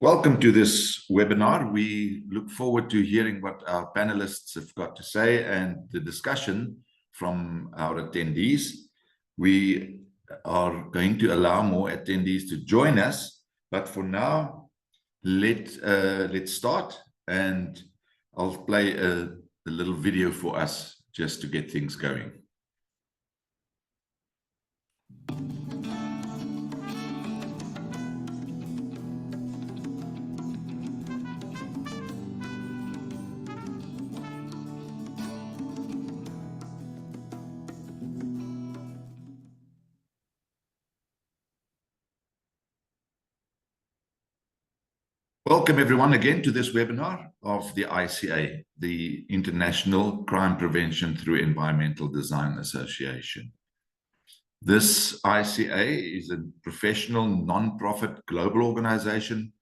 Welcome to this webinar. We look forward to hearing what our panelists have got to say and the discussion from our attendees. We are going to allow more attendees to join us, but for now, let's start, and I'll play a little video for us just to get things going. Welcome everyone again to this webinar of the ICA, the International Crime Prevention Through Environmental Design Association. This ICA is a professional non-profit global organization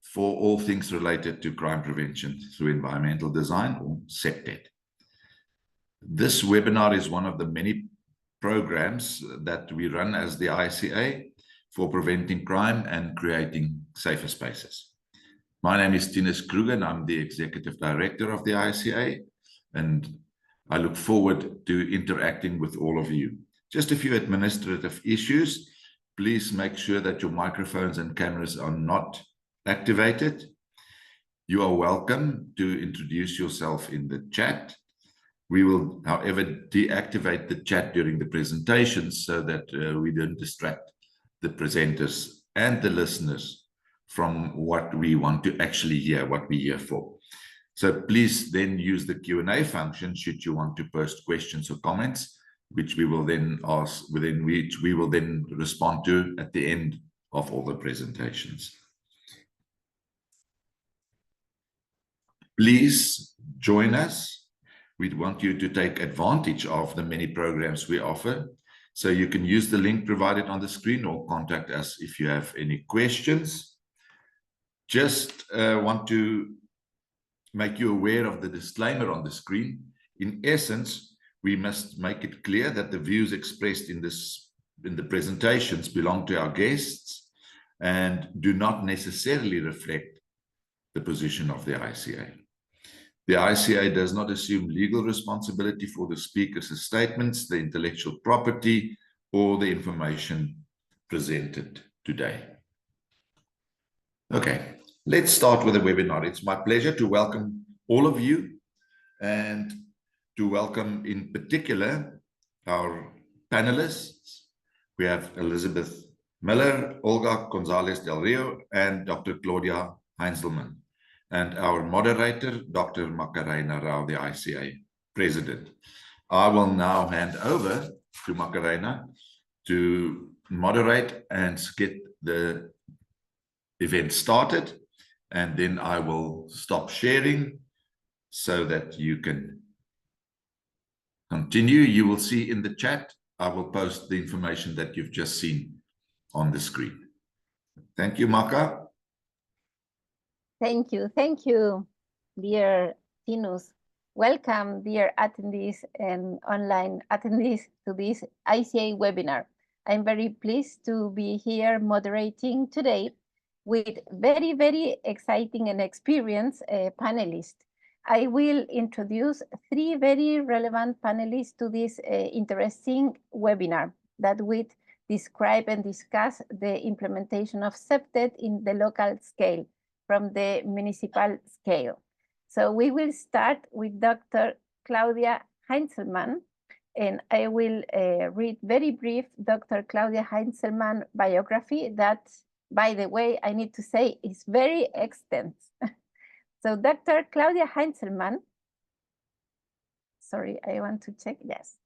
for all things related to crime prevention through environmental design, or CPTED. This webinar is one of the many programs that we run as the ICA for preventing crime and creating safer spaces. My name is Tinus Kruger, and I'm the Executive Director of the ICA, and I look forward to interacting with all of you. Just a few administrative issues. Please make sure that your microphones and cameras are not activated. You are welcome to introduce yourself in the chat. We will, however, deactivate the chat during the presentations so that we don't distract the presenters and the listeners from what we want to actually hear, what we're here for. So please then use the Q&A function should you want to post questions or comments, which we will then ask, within which we will then respond to at the end of all the presentations. Please join us. We want you to take advantage of the many programs we offer. So you can use the link provided on the screen or contact us if you have any questions. Just want to make you aware of the disclaimer on the screen. In essence, we must make it clear that the views expressed in the presentations belong to our guests and do not necessarily reflect the position of the ICA. The ICA does not assume legal responsibility for the speaker's statements, the intellectual property, or the information presented today. Okay, let's start with the webinar. It's my pleasure to welcome all of you and to welcome in particular our panelists. We have Elizabeth Miller, Olga Gonzalez del Rio, and Dr. Claudia Heinzelman, and our moderator, Dr. Macarena Rao, the ICA president. I will now hand over to Macarena to moderate and get the event started, and then I will stop sharing so that you can continue. You will see in the chat, I will post the information that you've just seen on the screen. Thank you, Maka. Thank you, dear Tinus. Welcome, dear attendees and online attendees to this ICA webinar. I'm very pleased to be here moderating today with very exciting and experienced panelists. I will introduce three very relevant panelists to this interesting webinar that will describe and discuss the implementation of CPTED in the local scale from the municipal scale. So we will start with Dr. Claudia Heinzelman, and I will read very brief Dr. Claudia Heinzelman biography that, by the way, I need to say is very extensive. So Dr. Claudia Heinzelman, sorry, I want to check, yes.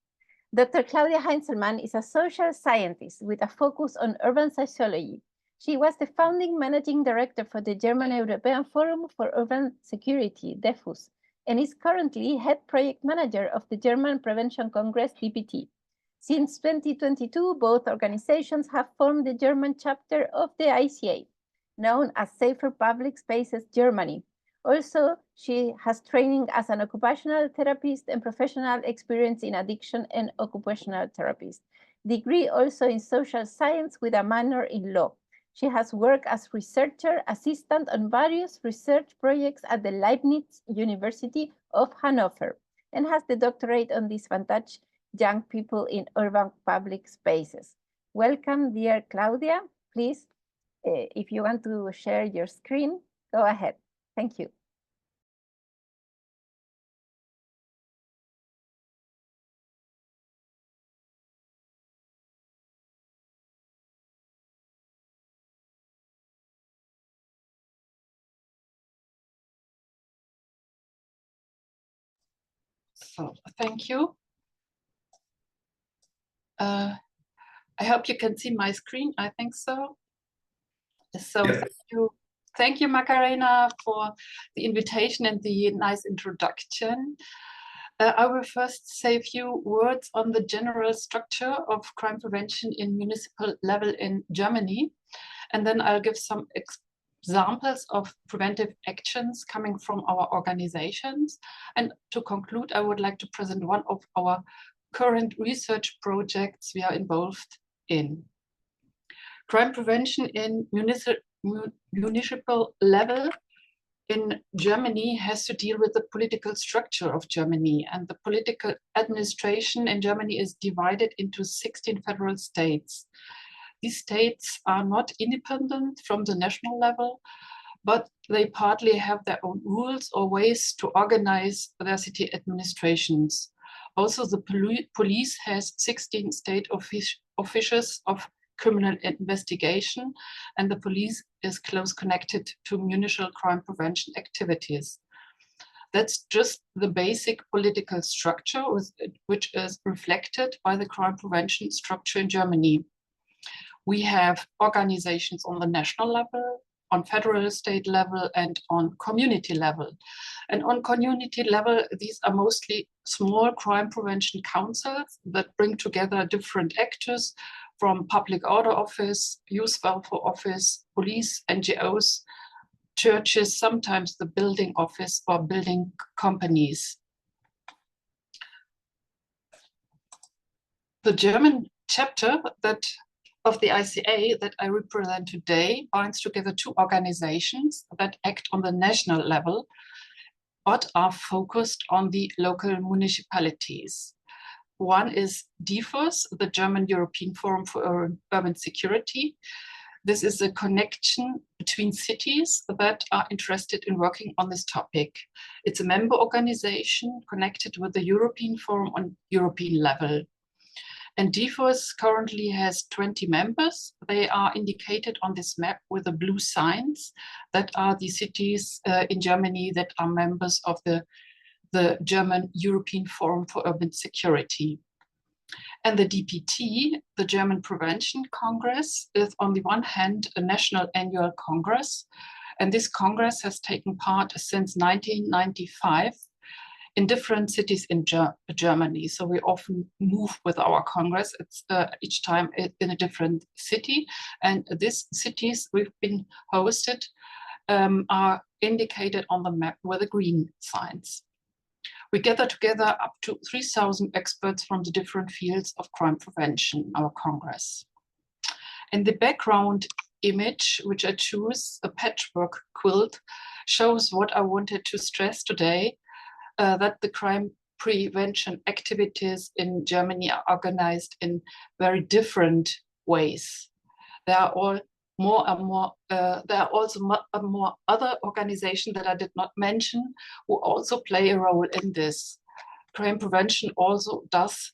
Dr. Claudia Heinzelman is a social scientist with a focus on urban sociology. She was the founding managing director for the German European Forum for Urban Security, DEFUS, and is currently head project manager of the German Prevention Congress, DPT. Since 2022, both organizations have formed the German chapter of the ICA, known as Safer Public Spaces Germany. Also, she has training as an occupational therapist and professional experience in addiction and occupational therapist. Degree also in social science with a minor in law. She has worked as researcher assistant on various research projects at the Leibniz University of Hanover and has the doctorate on disadvantaged young people in urban public spaces. Welcome, dear Claudia. Please, if you want to share your screen, go ahead. Thank you. So thank you. I hope you can see my screen. I think so. So Yep. Thank you, Macarena, for the invitation and the nice introduction. I will first say a few words on the general structure of crime prevention in municipal level in Germany. And then I'll give some examples of preventive actions coming from our organizations. And to conclude, I would like to present one of our current research projects we are involved in. Crime prevention in municipal level in Germany has to deal with the political structure of Germany, and the political administration in Germany is divided into 16 federal states. These states are not independent from the national level, but they partly have their own rules or ways to organize their city administrations. Also, the police has 16 state officials of criminal investigation, and the police is close connected to municipal crime prevention activities. That's just the basic political structure, which is reflected by the crime prevention structure in Germany. We have organizations on the national level, on federal state level, and on community level. And on community level, these are mostly small crime prevention councils that bring together different actors from public order office, youth welfare office, police, NGOs, churches, sometimes the building office or building companies. The German chapter of the ICA that I represent today binds together two organizations that act on the national level, but are focused on the local municipalities. One is DFOS, the German European Forum for Urban Security. This is a connection between cities that are interested in working on this topic. It's a member organization connected with the European Forum on European level. And DFOS currently has 20 members. They are indicated on this map with the blue signs. That are the cities in Germany that are members of the German European Forum for Urban Security. And the DPT, the German Prevention Congress, is on the one hand a national annual congress. And this congress has taken part since 1995 in different cities in Germany. So we often move with our congress. It's each time in a different city. And these cities we've been hosted are indicated on the map with the green signs. We gather together up to 3,000 experts from the different fields of crime prevention in our Congress. And the background image, which I choose, a patchwork quilt, shows what I wanted to stress today, that the crime prevention activities in Germany are organized in very different ways. There are all there are also more other organizations that I did not mention who also play a role in this. Crime prevention also does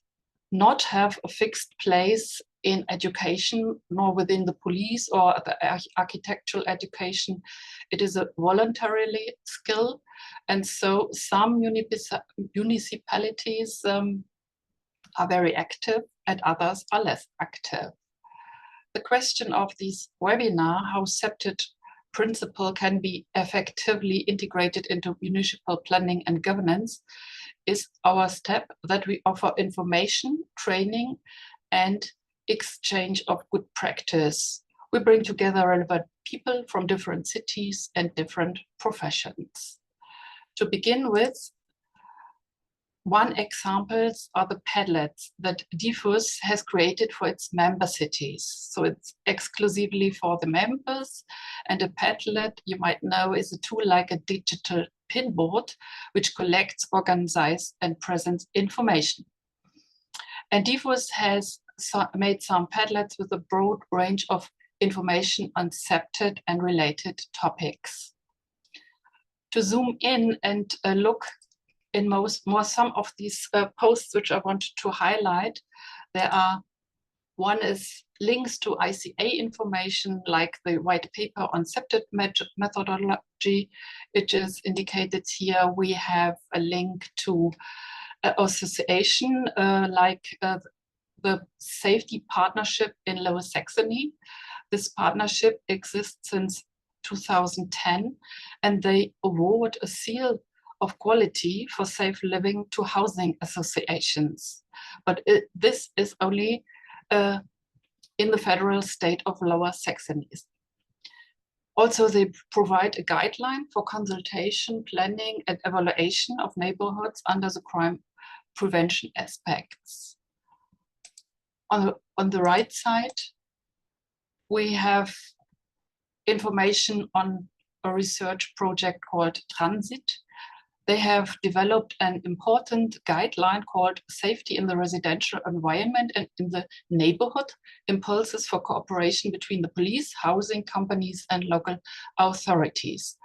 not have a fixed place in education, nor within the police or the architectural education. It is a voluntarily skill. And so some municipalities are very active and others are less active. The question of this webinar, how CPTED principle can be effectively integrated into municipal planning and governance, is our step that we offer information, training, and exchange of good practice. We bring together relevant people from different cities and different professions. To begin with, One example are the Padlets that DFUS has created for its member cities. So it's exclusively for the members. And a Padlet, you might know, is a tool like a digital pinboard, which collects, organizes, and presents information. And DFUS has made some Padlets with a broad range of information on CPTED and related topics. To zoom in and look in some of these posts which I wanted to highlight, one is links to ICA information like the white paper on CPTED methodology. It is indicated here. We have a link to an association like the Safety Partnership in Lower Saxony. This partnership exists since 2010, and they award a seal of quality for safe living to housing associations. But this is only in the federal state of Lower Saxony. Also, they provide a guideline for consultation, planning, and evaluation of neighborhoods under the crime prevention aspects. On the right side, we have information on a research project called Transit. They have developed an important guideline called Safety in the Residential Environment and in the Neighborhood, Impulses for Cooperation between the Police, Housing Companies, and Local Authorities.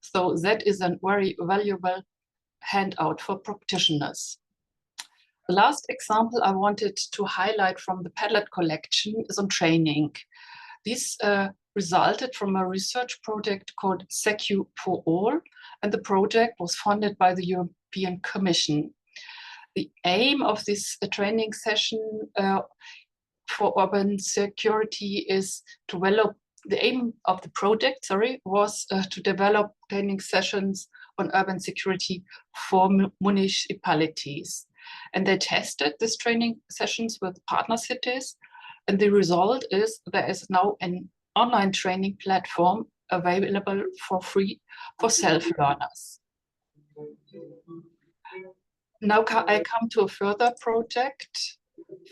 So that is a very valuable handout for practitioners. The last example I wanted to highlight from the Padlet collection is on training. This resulted from a research project called Secu for All, and the project was funded by the European Commission. The aim of this training session for urban security is to develop, the aim of the project, was to develop training sessions on urban security for municipalities. And they tested these training sessions with partner cities, and the result is there is now an online training platform available for free for self-learners. Now I come to a further project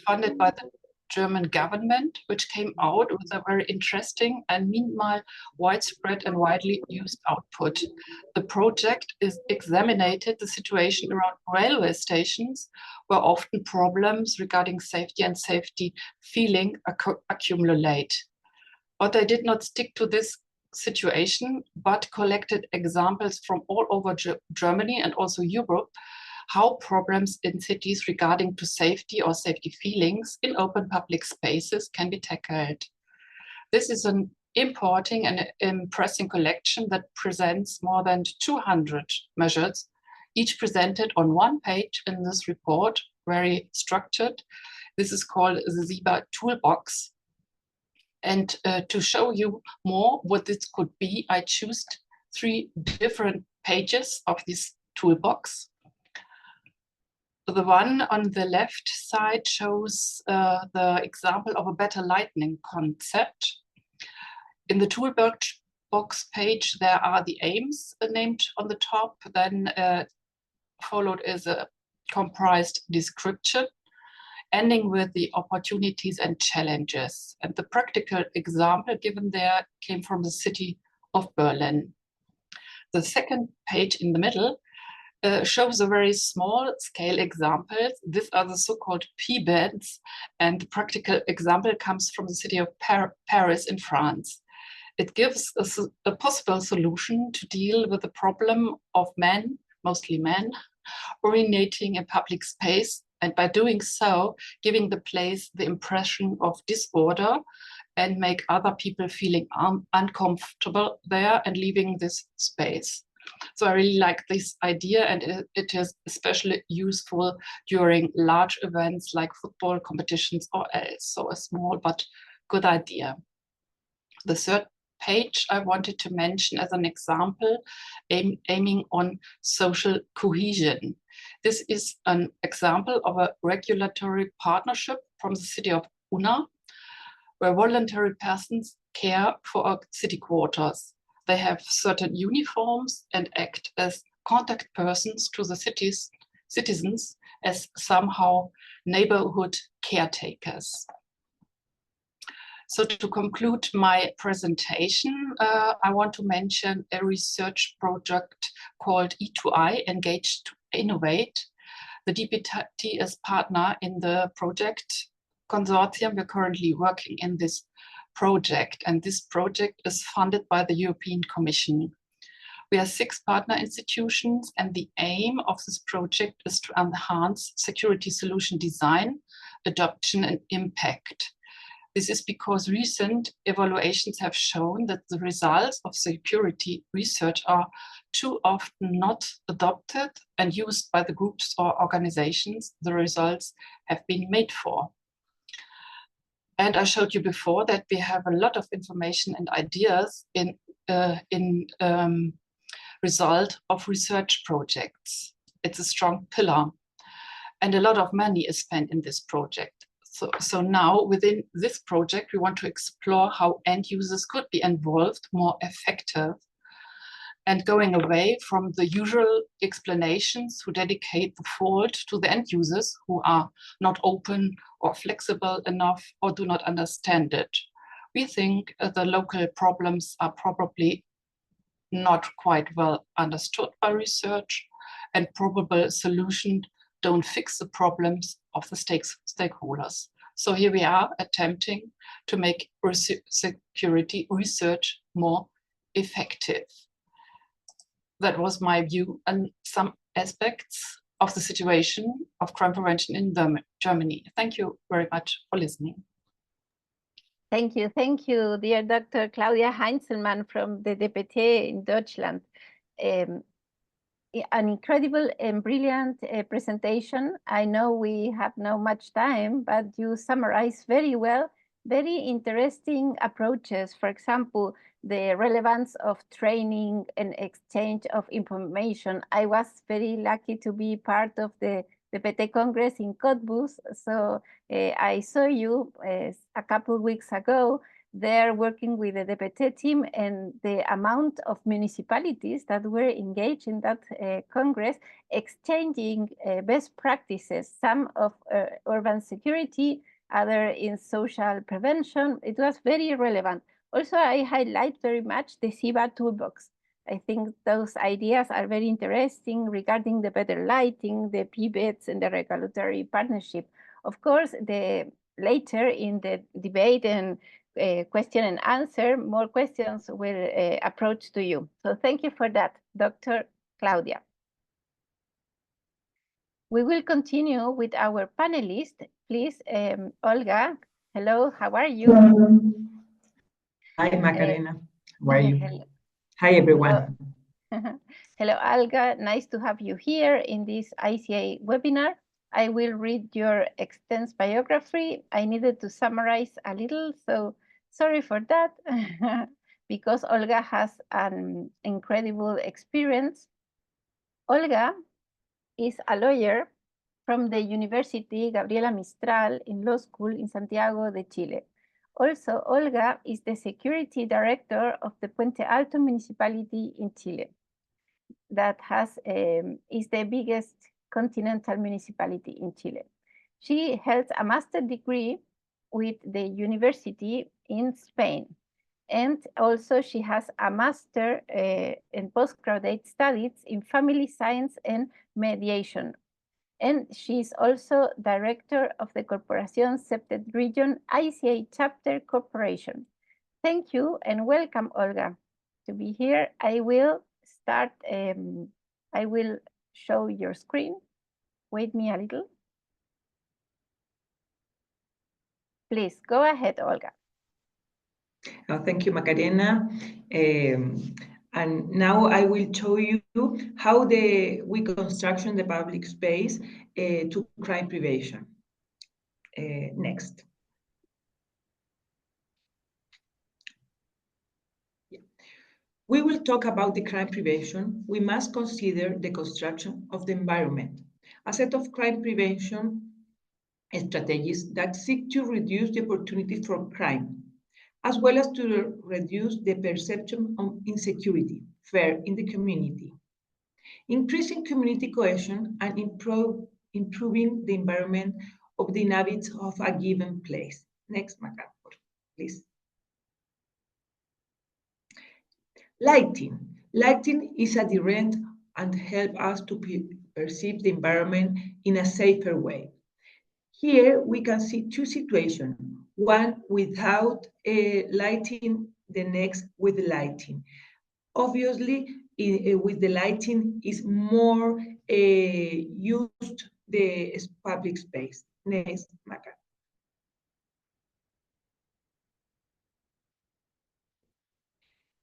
funded by the German government, which came out with a very interesting and meanwhile widespread and widely used output. The project is examined the situation around railway stations, where often problems regarding safety and safety feeling accumulate. But they did not stick to this situation, but collected examples from all over Germany and also Europe, how problems in cities regarding to safety or safety feelings in open public spaces can be tackled. This is an important and impressive collection that presents more than 200 measures, each presented on one page in this report, very structured. This is called the SIBA Toolbox. And to show you more what this could be, I chose 3 different pages of this toolbox. The one on the left side shows the example of a better lighting concept. In the toolbox page, there are the aims named on the top, then followed is a comprised description, ending with the opportunities and challenges. And the practical example given there came from the city of Berlin. The second page in the middle shows a very small scale examples. These are the so-called P-beds, and the practical example comes from the city of Paris in France. It gives a possible solution to deal with the problem of men, mostly men, urinating in public space, and by doing so, giving the place the impression of disorder and make other people feeling uncomfortable there and leaving this space. So I really like this idea, and it is especially useful during large events like football competitions or else. So a small but good idea. The third page I wanted to mention as an example, aiming on social cohesion. This is an example of a regulatory partnership from the city of Unna, where voluntary persons care for our city quarters. They have certain uniforms and act as contact persons to the city's citizens as somehow neighborhood caretakers. So to conclude my presentation, I want to mention a research project called E2I, Engage to Innovate. The DPT is partner in the project consortium. We're currently working in this project, and this project is funded by the European Commission. We are 6 partner institutions, and the aim of this project is to enhance security solution design, adoption, and impact. This is because recent evaluations have shown that the results of security research are too often not adopted and used by the groups or organizations the results have been made for. And I showed you before that we have a lot of information and ideas in result of research projects. It's a strong pillar, and a lot of money is spent in this project. So now within this project, we want to explore how end users could be involved more effective, and going away from the usual explanations who dedicate the fault to the end users who are not open or flexible enough or do not understand it. We think the local problems are probably not quite well understood by research, and probable solutions don't fix the problems of the stakeholders. So here we are attempting to make security research more effective. That was my view on some aspects of the situation of crime prevention in Germany. Thank you very much for listening. Thank you, dear Dr. Claudia Heinzelmann from the DPT in Deutschland. An incredible and brilliant presentation. I know we have not much time, but you summarize very well, very interesting approaches. For example, the relevance of training and exchange of information. I was very lucky to be part of the DPT Congress in Cottbus, so I saw you a couple of weeks ago there working with the DPT team, and the amount of municipalities that were engaged in that Congress, exchanging best practices, some of urban security, other in social prevention. It was very relevant. Also, I highlight very much the CIBA toolbox. I think those ideas are very interesting regarding the better lighting, the pivots, and the regulatory partnership. Of course, later in the debate and question and answer, more questions will approach to you. So thank you for that, Dr. Claudia. We will continue with our panelists. Please, Olga, hello, how are you? Hi, Macarena. How are you? Hello. Hi, everyone. Hello, Olga. Nice to have you here in this ICA webinar. I will read your extensive biography. I needed to summarize a little, so sorry for that, because Olga has an incredible experience. Olga is a lawyer from the University Gabriela Mistral in Law School in Santiago de Chile. Also, Olga is the security director of the Puente Alto municipality in Chile. That is the biggest continental municipality in Chile. She held a master's degree with the university in Spain. And also she has a master in postgraduate studies in family science and mediation. And she's also director of the Corporación CPTED Region ICA Chapter Corporation. Thank you and welcome, Olga, to be here. I will start, I will show your screen. Wait me a little. Please go ahead, Olga. Thank you, Macarena. And now I will show you how we construction the public space to crime prevention. Next. We will talk about the crime prevention. We must consider the construction of the environment, a set of crime prevention strategies that seek to reduce the opportunity for crime, as well as to reduce the perception of insecurity, fear in the community. increasing community cohesion and improving the environment of the inhabitants of a given place. Next, Maca, please. Lighting. Lighting is a direct and help us to perceive the environment in a safer way. Here we can see two situations, one without lighting, the next with lighting. Obviously, with the lighting is more used the public space. Next, Maca.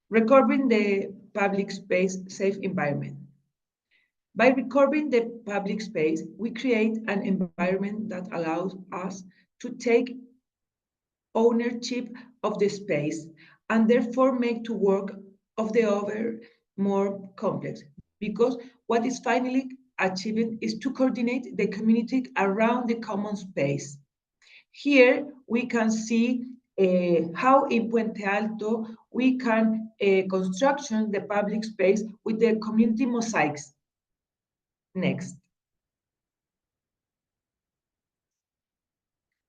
Recovering the public space safe environment. By recovering the public space, we create an environment that allows us to take ownership of the space and therefore make to work of the other more complex, because what is finally achieved is to coordinate the community around the common space. Here we can see how in Puente Alto we can construction the public space with the community mosaics. Next.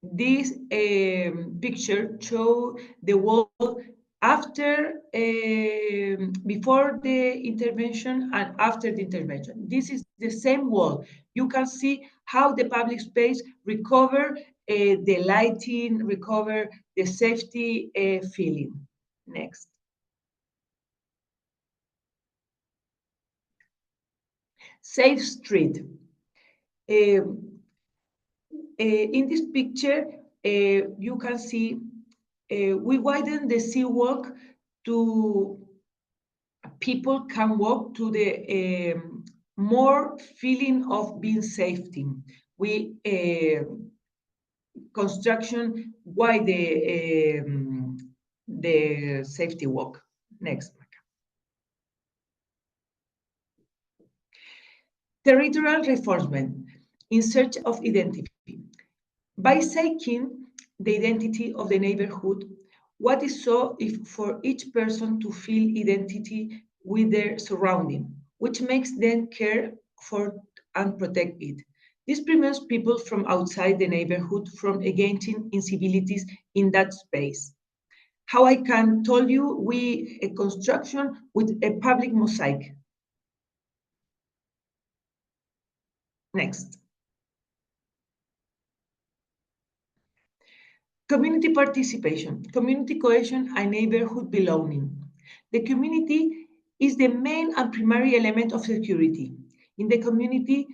This picture shows the wall after, before the intervention and after the intervention. This is the same wall. You can see how the public space recover the lighting, recover the safety feeling. Next. Safe street. In this picture, you can see we widen the seawalk to people can walk to the more feeling of being safety. We construction wide the safety walk. Next. Territorial reinforcement in search of identity. By seeking the identity of the neighborhood, what is so if for each person to feel identity with their surrounding, which makes them care for and protect it. This prevents people from outside the neighborhood from engaging in civilities in that space. How I can tell you, we a construction with a public mosaic. Next. Community participation, community cohesion, and neighborhood belonging. The community is the main and primary element of security. In the community,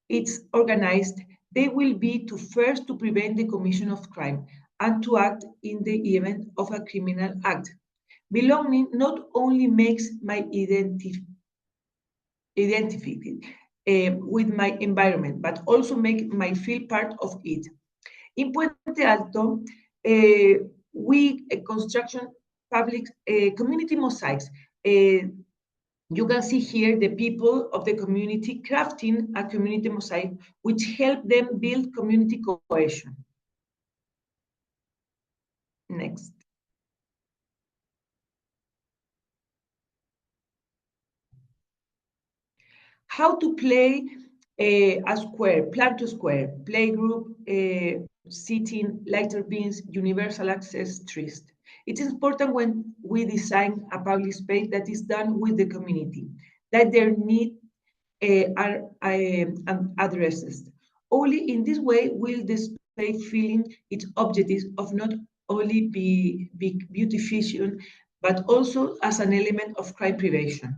it's organized. They will be to first to prevent the commission of crime and to act in the event of a criminal act. Belonging not only makes my identified with my environment, but also make my feel part of it. In Puente Alto, we construction public community mosaics. You can see here the people of the community crafting a community mosaic, which help them build community cohesion. Next. How to play a square, plan to square, play group, seating, lighter beams, universal access trees. It is important when we design a public space that is done with the community, that their needs are addressed. Only in this way will the space feeling its objectives of not only be beautification, but also as an element of crime prevention.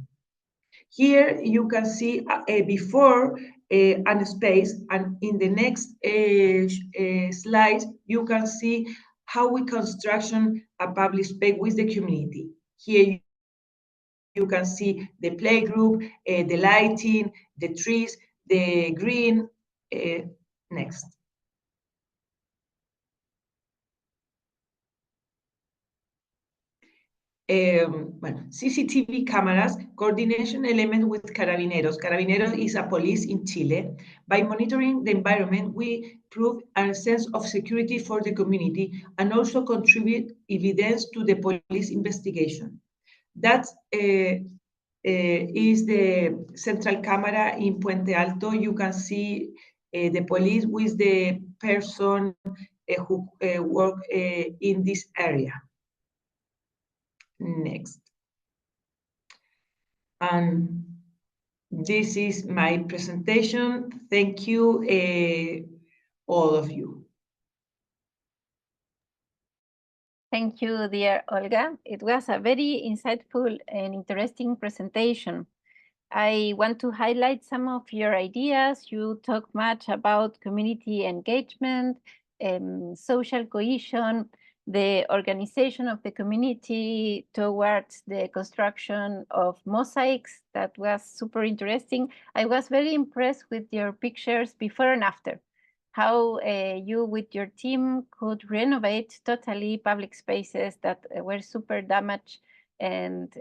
Here you can see before and space, and in the next slide, you can see how we construction a public space with the community. Here you can see the playgroup, the lighting, the trees, the green. Next. Bueno, CCTV cameras, coordination element with Carabineros. Carabineros is a police in Chile. By monitoring the environment, we prove a sense of security for the community and also contribute evidence to the police investigation. That's is the central camera in Puente Alto. You can see the police with the person who work in this area. Next. And this is my presentation. Thank you, all of you. Thank you, dear Olga. It was a very insightful and interesting presentation. I want to highlight some of your ideas. You talk much about community engagement, social cohesion, the organization of the community towards the construction of mosaics. That was super interesting. I was very impressed with your pictures before and after, how you with your team could renovate totally public spaces that were super damaged and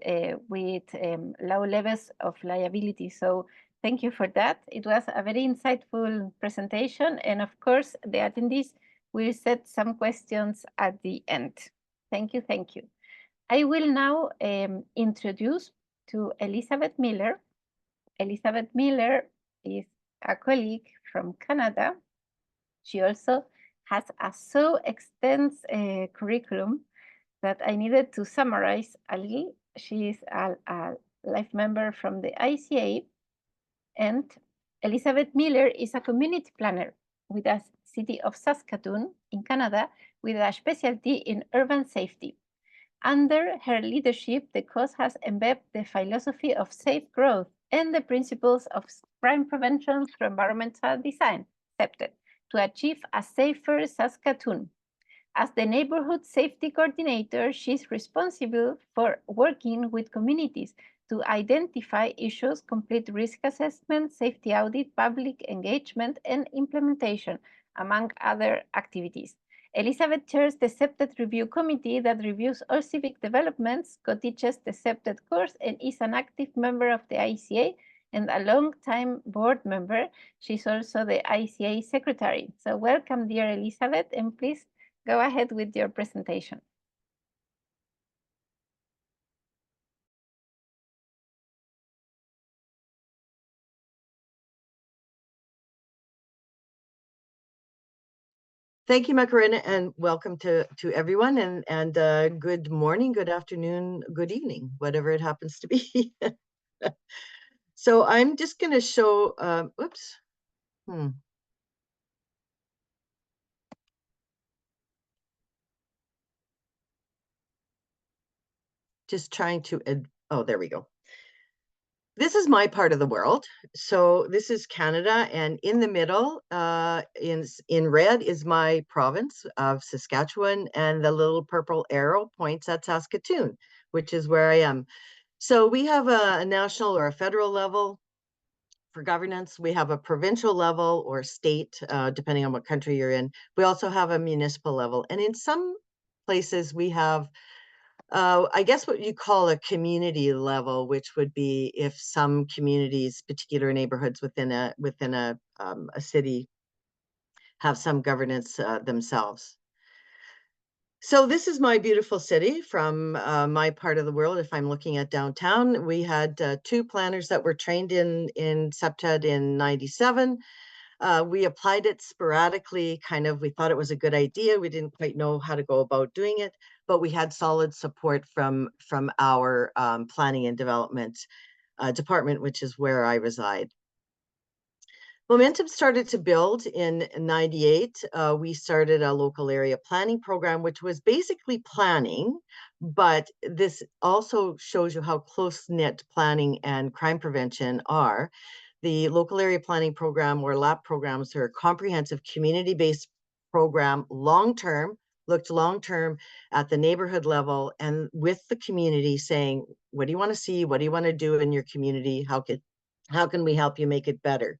with low levels of liability. So thank you for that. It was a very insightful presentation. And of course, the attendees will set some questions at the end. Thank you, thank you. I will now introduce to Elizabeth Miller. Elizabeth Miller is a colleague from Canada. She also has a so extensive curriculum that I needed to summarize a little. She is a life member from the ICA, and Elizabeth Miller is a community planner with the city of Saskatoon in Canada with a specialty in urban safety. Under her leadership, the cause has embedded the philosophy of safe growth and the principles of crime prevention through environmental design, CPTED, to achieve a safer Saskatoon. As the neighborhood safety coordinator, she's responsible for working with communities to identify issues, complete risk assessment, safety audit, public engagement, and implementation, among other activities. Elizabeth chairs the CPTED Review Committee that reviews all civic developments, co-teaches the CPTED course, and is an active member of the ICA and a long-time board member. She's also the ICA secretary. So welcome, dear Elizabeth, and please go ahead with your presentation. Thank you, Macarena, and welcome to everyone, and good morning, good afternoon, good evening, whatever it happens to be. So I'm just going to show, oops. Just trying to, oh, there we go. This is my part of the world. So this is Canada, and in the middle, in red is my province of Saskatchewan, and the little purple arrow points at Saskatoon, which is where I am. So we have a national or a federal level for governance. We have a provincial level or state, depending on what country you're in. We also have a municipal level, and in some places we have I guess what you call a community level, which would be if some communities, particular neighborhoods within a city, have some governance themselves. So this is my beautiful city from my part of the world. If I'm looking at downtown, we had 2 planners that were trained in CPTED in '97. We applied it sporadically, kind of, we thought it was a good idea. We didn't quite know how to go about doing it, but we had solid support from our planning and development department, which is where I reside. Momentum started to build in '98. We started a local area planning program, which was basically planning, but this also shows you how close-knit planning and crime prevention are. The local area planning program, or LAP programs, are a comprehensive community-based program, long-term, looked long-term at the neighborhood level and with the community, saying, what do you want to see? What do you want to do in your community? How can we help you make it better?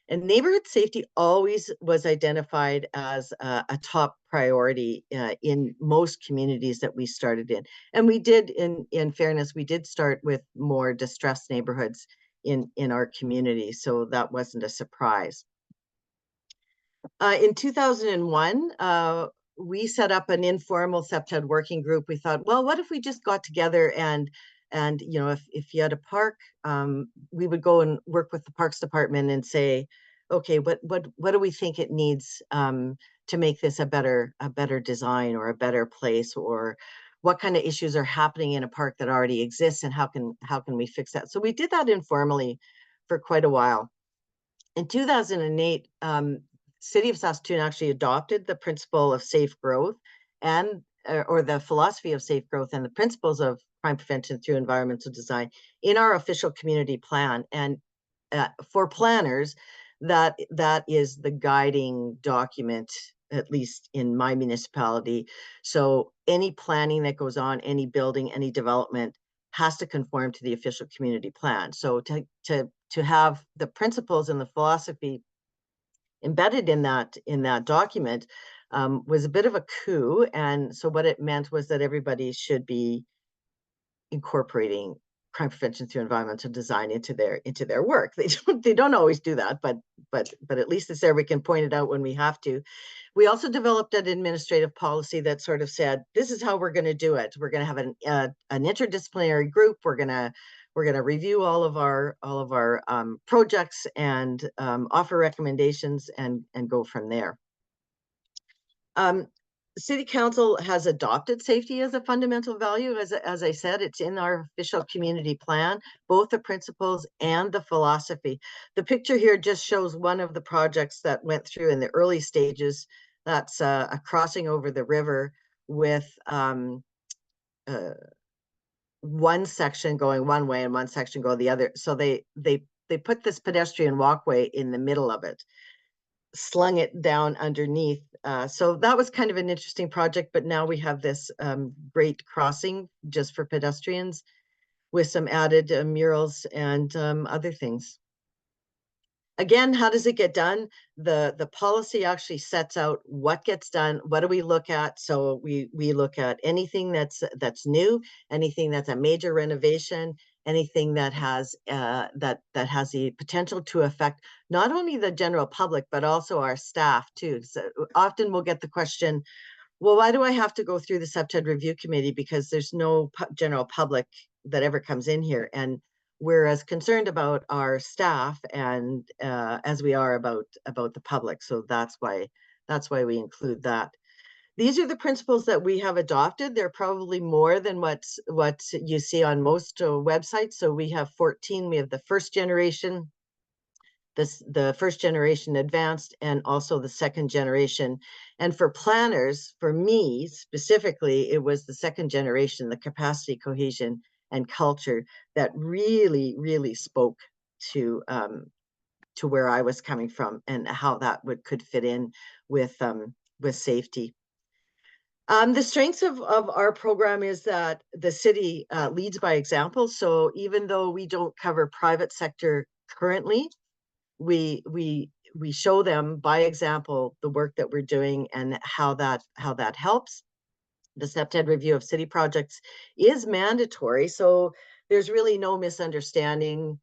And neighborhood safety always was identified as a top priority in most communities that we started in. And we did, in fairness, we did start with more distressed neighborhoods in our community, so that wasn't a surprise. In 2001, we set up an informal CPTED working group. We thought, well, what if we just got together and And, you know, if you had a park, we would go and work with the Parks Department and say, okay, what do we think it needs to make this a better design or a better place, or what kind of issues are happening in a park that already exists, and how can we fix that? So we did that informally for quite a while. In 2008, City of Saskatoon actually adopted the principle of safe growth and or the philosophy of safe growth and the principles of crime prevention through environmental design in our official community plan. And for planners, that is the guiding document, at least in my municipality. So any planning that goes on, any building, any development has to conform to the official community plan. So to have the principles and the philosophy embedded in that document was a bit of a coup. And so what it meant was that everybody should be incorporating crime prevention through environmental design into their work. They don't always do that, but at least it's there. We can point it out when we have to. We also developed an administrative policy that sort of said, this is how we're going to do it. We're going to have an interdisciplinary group. We're going to review all of our projects and offer recommendations and go from there. City Council has adopted safety as a fundamental value. As I said, it's in our official community plan, both the principles and the philosophy. The picture here just shows one of the projects that went through in the early stages. That's a crossing over the river with one section going one way and one section going the other. So they put this pedestrian walkway in the middle of it, slung it down underneath. So that was kind of an interesting project, but now we have this great crossing just for pedestrians with some added murals and other things. Again, how does it get done? The policy actually sets out what gets done. What do we look at? So we look at anything that's new, anything that's a major renovation, anything that has that has the potential to affect not only the general public but also our staff too. So often we'll get the question, well, why do I have to go through the CPTED review committee, because there's no general public that ever comes in here? And we're as concerned about our staff and as we are about the public. So that's why we include that. These are the principles that we have adopted. They're probably more than what you see on most websites. So we have 14. We have the first generation, the first generation advanced, and also the second generation. And for planners, for me specifically, it was the second generation, the capacity, cohesion, and culture that really spoke to where I was coming from and how that could fit in with safety. The strengths of our program is that the city leads by example. So even though we don't cover private sector currently, we show them by example the work that we're doing and how that helps. The CPTED review of city projects is mandatory, so there's really no misunderstanding.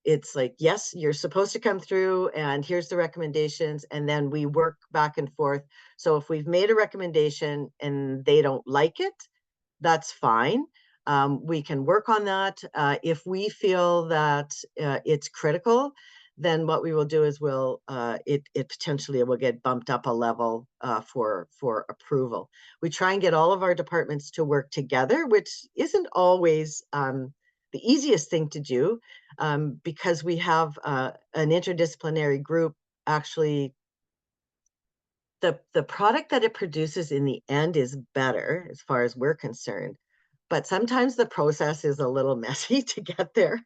It's like, yes, you're supposed to come through and here's the recommendations, and then we work back and forth. So if we've made a recommendation and they don't like it, that's fine. We can work on that. If we feel that it's critical, then what we will do is it potentially will get bumped up a level for approval. We try and get all of our departments to work together, which isn't always the easiest thing to do, because we have an interdisciplinary group. Actually, the product that it produces in the end is better as far as we're concerned, but sometimes the process is a little messy to get there.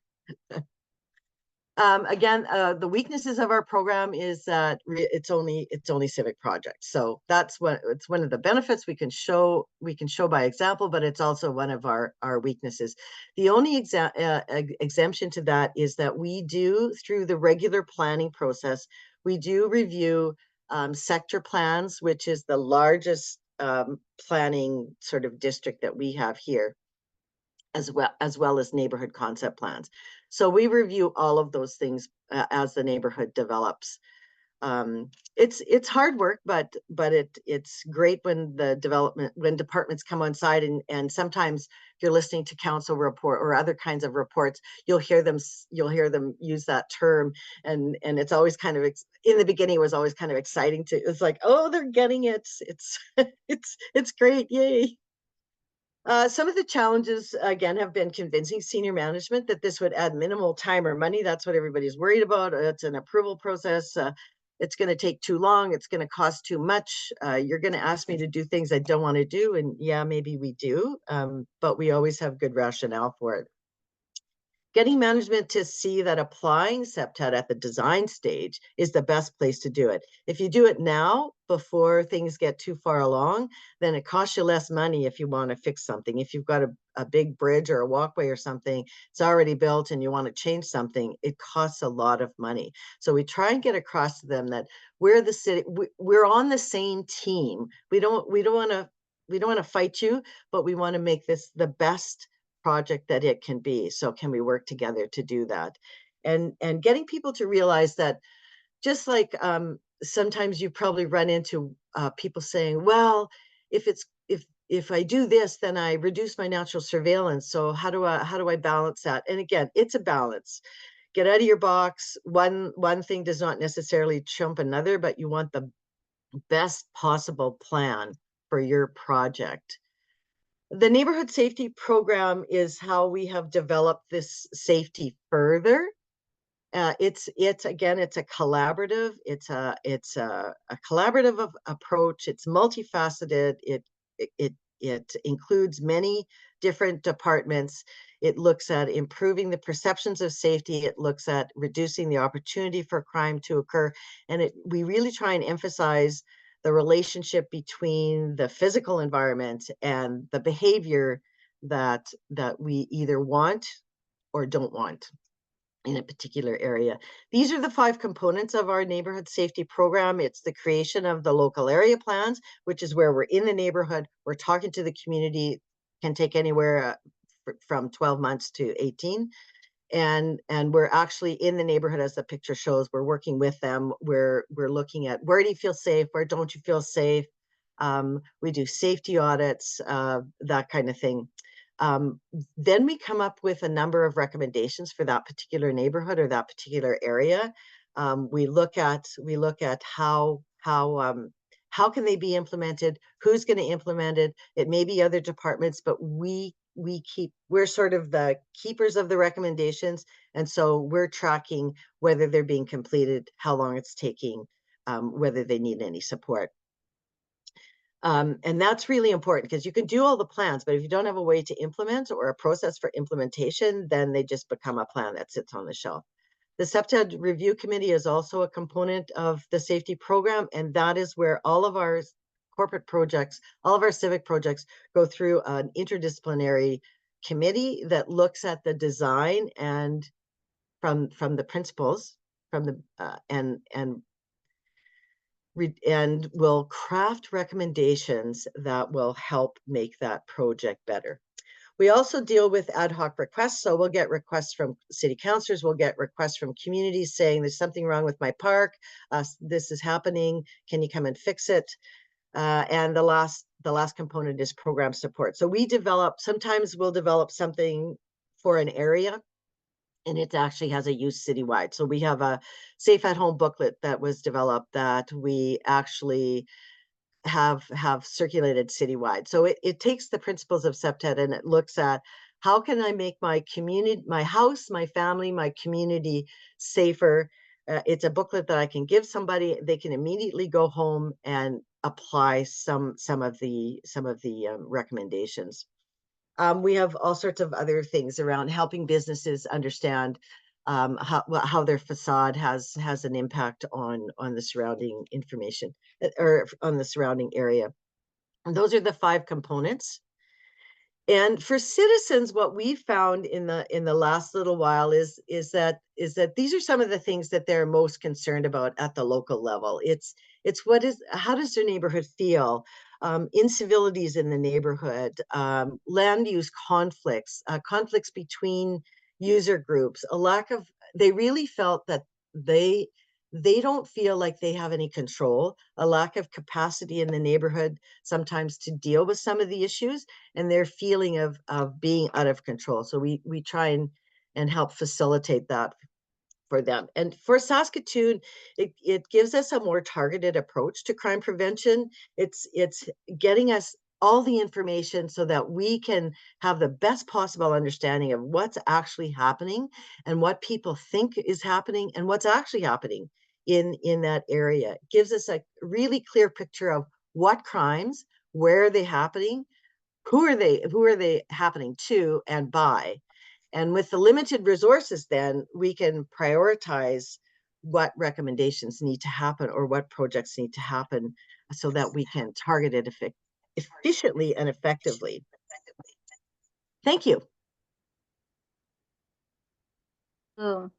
Again, the weaknesses of our program is that it's only civic projects. So it's one of the benefits we can show by example, but it's also one of our weaknesses. The only exemption to that is that we do, through the regular planning process, we do review sector plans, which is the largest planning sort of district that we have here, as well as neighborhood concept plans. So we review all of those things as the neighborhood develops. It's hard work, but it's great when when departments come on side, and sometimes if you're listening to council report or other kinds of reports, you'll hear them use that term, and it's always kind of in the beginning it was always kind of exciting it's like, oh, they're getting it, it's it's great, yay. Some of the challenges, again, have been convincing senior management that this would add minimal time or money. That's what everybody's worried about. It's an approval process. It's going to take too long. It's going to cost too much. You're going to ask me to do things I don't want to do. And yeah, maybe we do, but we always have good rationale for it. Getting management to see that applying CPTED at the design stage is the best place to do it. If you do it now, before things get too far along, then it costs you less money if you want to fix something. If you've got a big bridge or a walkway or something, it's already built and you want to change something, it costs a lot of money. So we try and get across to them that we're the city, we're on the same team. We don't want to fight you, but we want to make this the best project that it can be. So can we work together to do that? And getting people to realize that, just like sometimes you probably run into people saying, well, if I do this, then I reduce my natural surveillance. So how do I balance that? And again, it's a balance. Get out of your box. One thing does not necessarily trump another, but you want the best possible plan for your project. The neighborhood safety program is how we have developed this safety further. It's again, it's a collaborative. It's a collaborative approach. It's multifaceted. It includes many different departments. It looks at improving the perceptions of safety. It looks at reducing the opportunity for crime to occur, and we really try and emphasize the relationship between the physical environment and the behavior that we either want or don't want in a particular area. These are the 5 components of our neighborhood safety program. It's the creation of the local area plans, which is where we're in the neighborhood, we're talking to the community, can take anywhere from 12 months to 18. And we're actually in the neighborhood, as the picture shows. We're working with them. We're looking at, where do you feel safe? Where don't you feel safe? We do safety audits, that kind of thing. Then we come up with a number of recommendations for that particular neighborhood or that particular area. We look at how can they be implemented? Who's going to implement it? It may be other departments, but we're sort of the keepers of the recommendations, and so we're tracking whether they're being completed, how long it's taking, whether they need any support. And that's really important, because you can do all the plans, but if you don't have a way to implement or a process for implementation, then they just become a plan that sits on the shelf. The CPTED Review Committee is also a component of the safety program, and that is where all of our corporate projects, all of our civic projects go through an interdisciplinary committee that looks at the design and from the principles, from the and will craft recommendations that will help make that project better. We also deal with ad hoc requests. So we'll get requests from city councilors, we'll get requests from communities saying there's something wrong with my park, this is happening, can you come and fix it? And the last component is program support. So sometimes we'll develop something for an area, and it actually has a use citywide. So we have a Safe at Home booklet that was developed that we actually have circulated citywide. So it takes the principles of CPTED and it looks at, how can I make my community, my house, my family, my community safer? It's a booklet that I can give somebody. They can immediately go home and apply some of the recommendations. We have all sorts of other things around helping businesses understand how their facade has an impact on the surrounding information, or on the surrounding area. And those are the 5 components. And for citizens, what we found in the last little while is that these are some of the things that they're most concerned about at the local level. It's how does their neighborhood feel? Incivilities in the neighborhood, land use conflicts, conflicts between user groups, they really felt that they don't feel like they have any control, a lack of capacity in the neighborhood sometimes to deal with some of the issues, and their feeling of being out of control. So we try and help facilitate that for them. And for Saskatoon, it gives us a more targeted approach to crime prevention. It's getting us all the information so that we can have the best possible understanding of what's actually happening and what people think is happening and what's actually happening in that area. It gives us a really clear picture of what crimes, where are they happening, who are they happening to and by. And with the limited resources, then we can prioritize what recommendations need to happen or what projects need to happen so that we can target it efficiently and effectively. Thank you.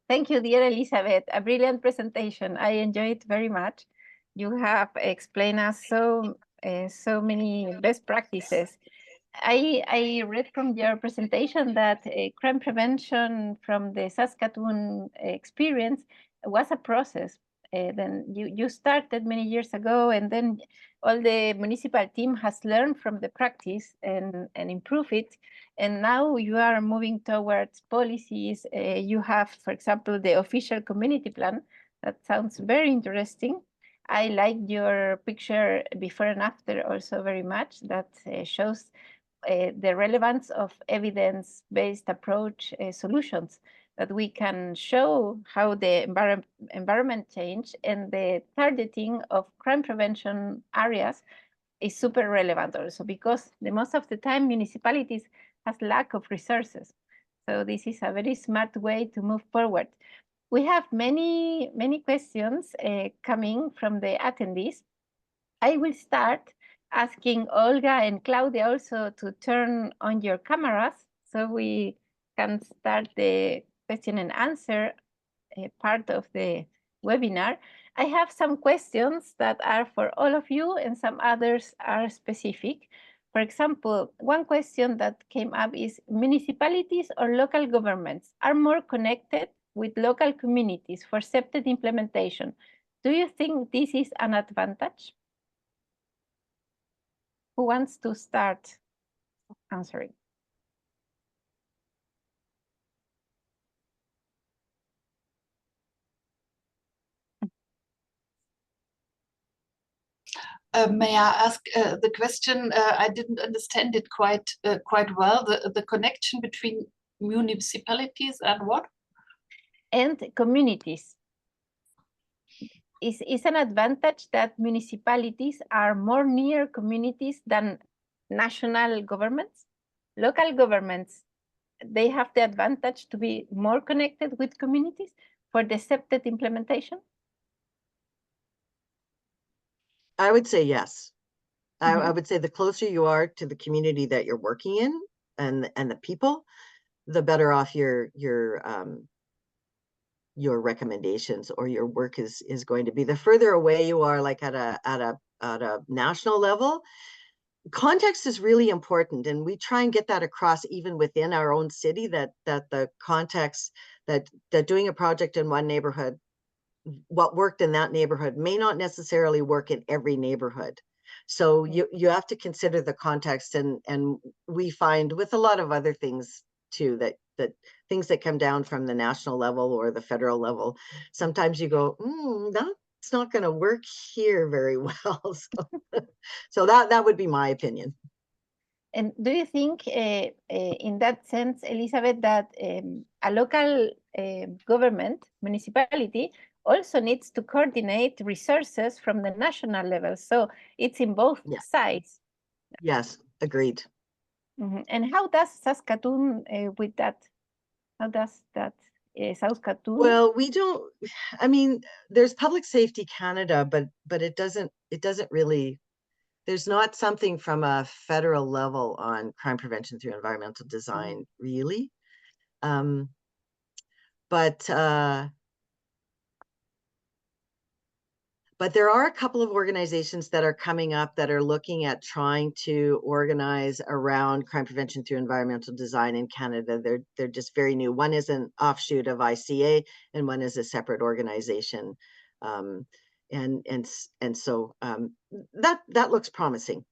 Thank you, dear Elizabeth. A brilliant presentation. I enjoyed it very much. You have explained us so many best practices. I read from your presentation that crime prevention from the Saskatoon experience was a process. Then you started many years ago, and then all the municipal team has learned from the practice and improved it. And now you are moving towards policies. You have, for example, the official community plan. That sounds very interesting. I like your picture before and after also very much. That shows the relevance of evidence-based approach solutions, that we can show how the environment change, and the targeting of crime prevention areas is super relevant also, because the most of the time municipalities has lack of resources. So this is a very smart way to move forward. We have many questions coming from the attendees. I will start asking Olga and Claudia also to turn on your cameras so we can start the question and answer part of the webinar. I have some questions that are for all of you, and some others are specific. For example, one question that came up is, municipalities or local governments are more connected with local communities for CPTED implementation. Do you think this is an advantage? Who wants to start answering? May I ask the question? I didn't understand it quite well. The connection between municipalities and what? And communities. Is an advantage that municipalities are more near communities than national governments? Local governments, they have the advantage to be more connected with communities for the CPTED implementation? I would say yes. I would say the closer you are to the community that you're working in and the people, the better off your recommendations or your work is going to be. The further away you are, like at a national level, context is really important, and we try and get that across even within our own city, that the context, that doing a project in one neighborhood, what worked in that neighborhood may not necessarily work in every neighborhood. So you have to consider the context, and we find with a lot of other things too, that things that come down from the national level or the federal level, sometimes you go, that's not going to work here very well. So that would be my opinion. And do you think, in that sense, Elizabeth, that a local government, municipality, also needs to coordinate resources from the national level? So it's in both sides. Yes, agreed. And how does Saskatoon with that? How does that Saskatoon? Well, we don't. I mean, there's Public Safety Canada, but it doesn't really. There's not something from a federal level on crime prevention through environmental design, really. But there are a couple of organizations that are coming up that are looking at trying to organize around crime prevention through environmental design in Canada. They're just very new. One is an offshoot of ICA, and one is a separate organization. And so that looks promising.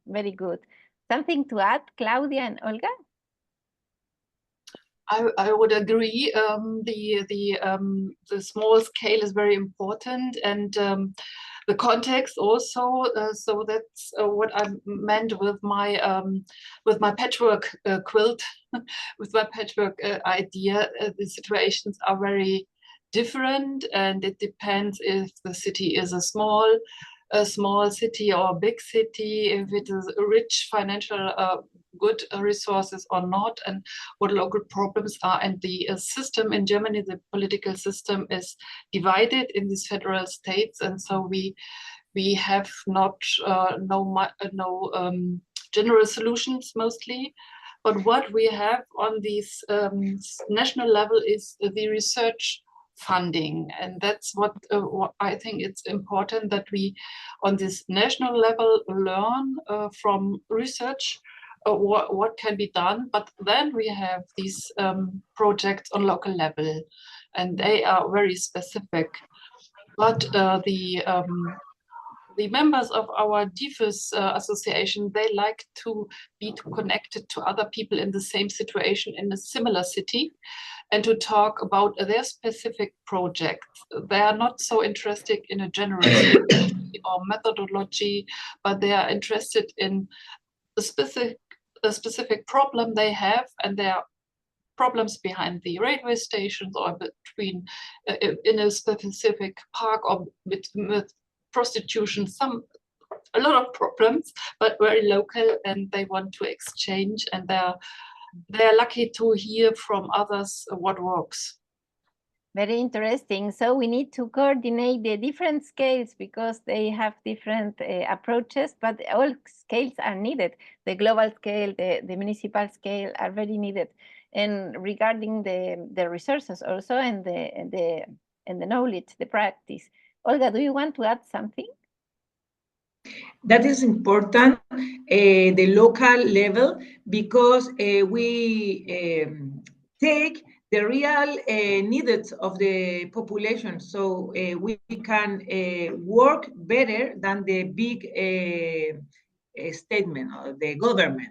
Very good. Something to add, Claudia and Olga? I would agree. The small scale is very important, and the context also. So that's what I meant with my patchwork quilt, with my patchwork idea. The situations are very different, and it depends if the city is a small city or a big city, if it is a rich financial good resources or not, and what local problems are. And the system in Germany, the political system, is divided in these federal states, and so we have not no general solutions mostly. But what we have on this national level is the research funding, and that's what I think it's important that we on this national level learn from research what can be done. But then we have these projects on local level, and they are very specific. But the members of our DFIS association, they like to be connected to other people in the same situation in a similar city, and to talk about their specific projects. They are not so interested in a general or methodology, but they are interested in the specific problem they have, and their problems behind the railway stations, or between in a specific park, or with prostitution, a lot of problems, but very local, and they want to exchange, and they're lucky to hear from others what works. Very interesting. So we need to coordinate the different scales because they have different approaches, but all scales are needed. The global scale, the municipal scale are very needed. And regarding the resources also, and the knowledge, the practice. Olga, do you want to add something? That is important, the local level, because we take the real needs of the population, so we can work better than the big statement of the government.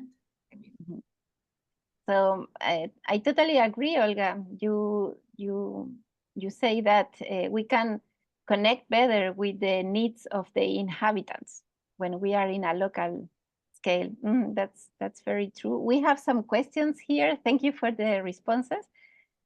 So I totally agree, Olga. You say that we can connect better with the needs of the inhabitants when we are in a local scale. That's very true. We have some questions here. Thank you for the responses.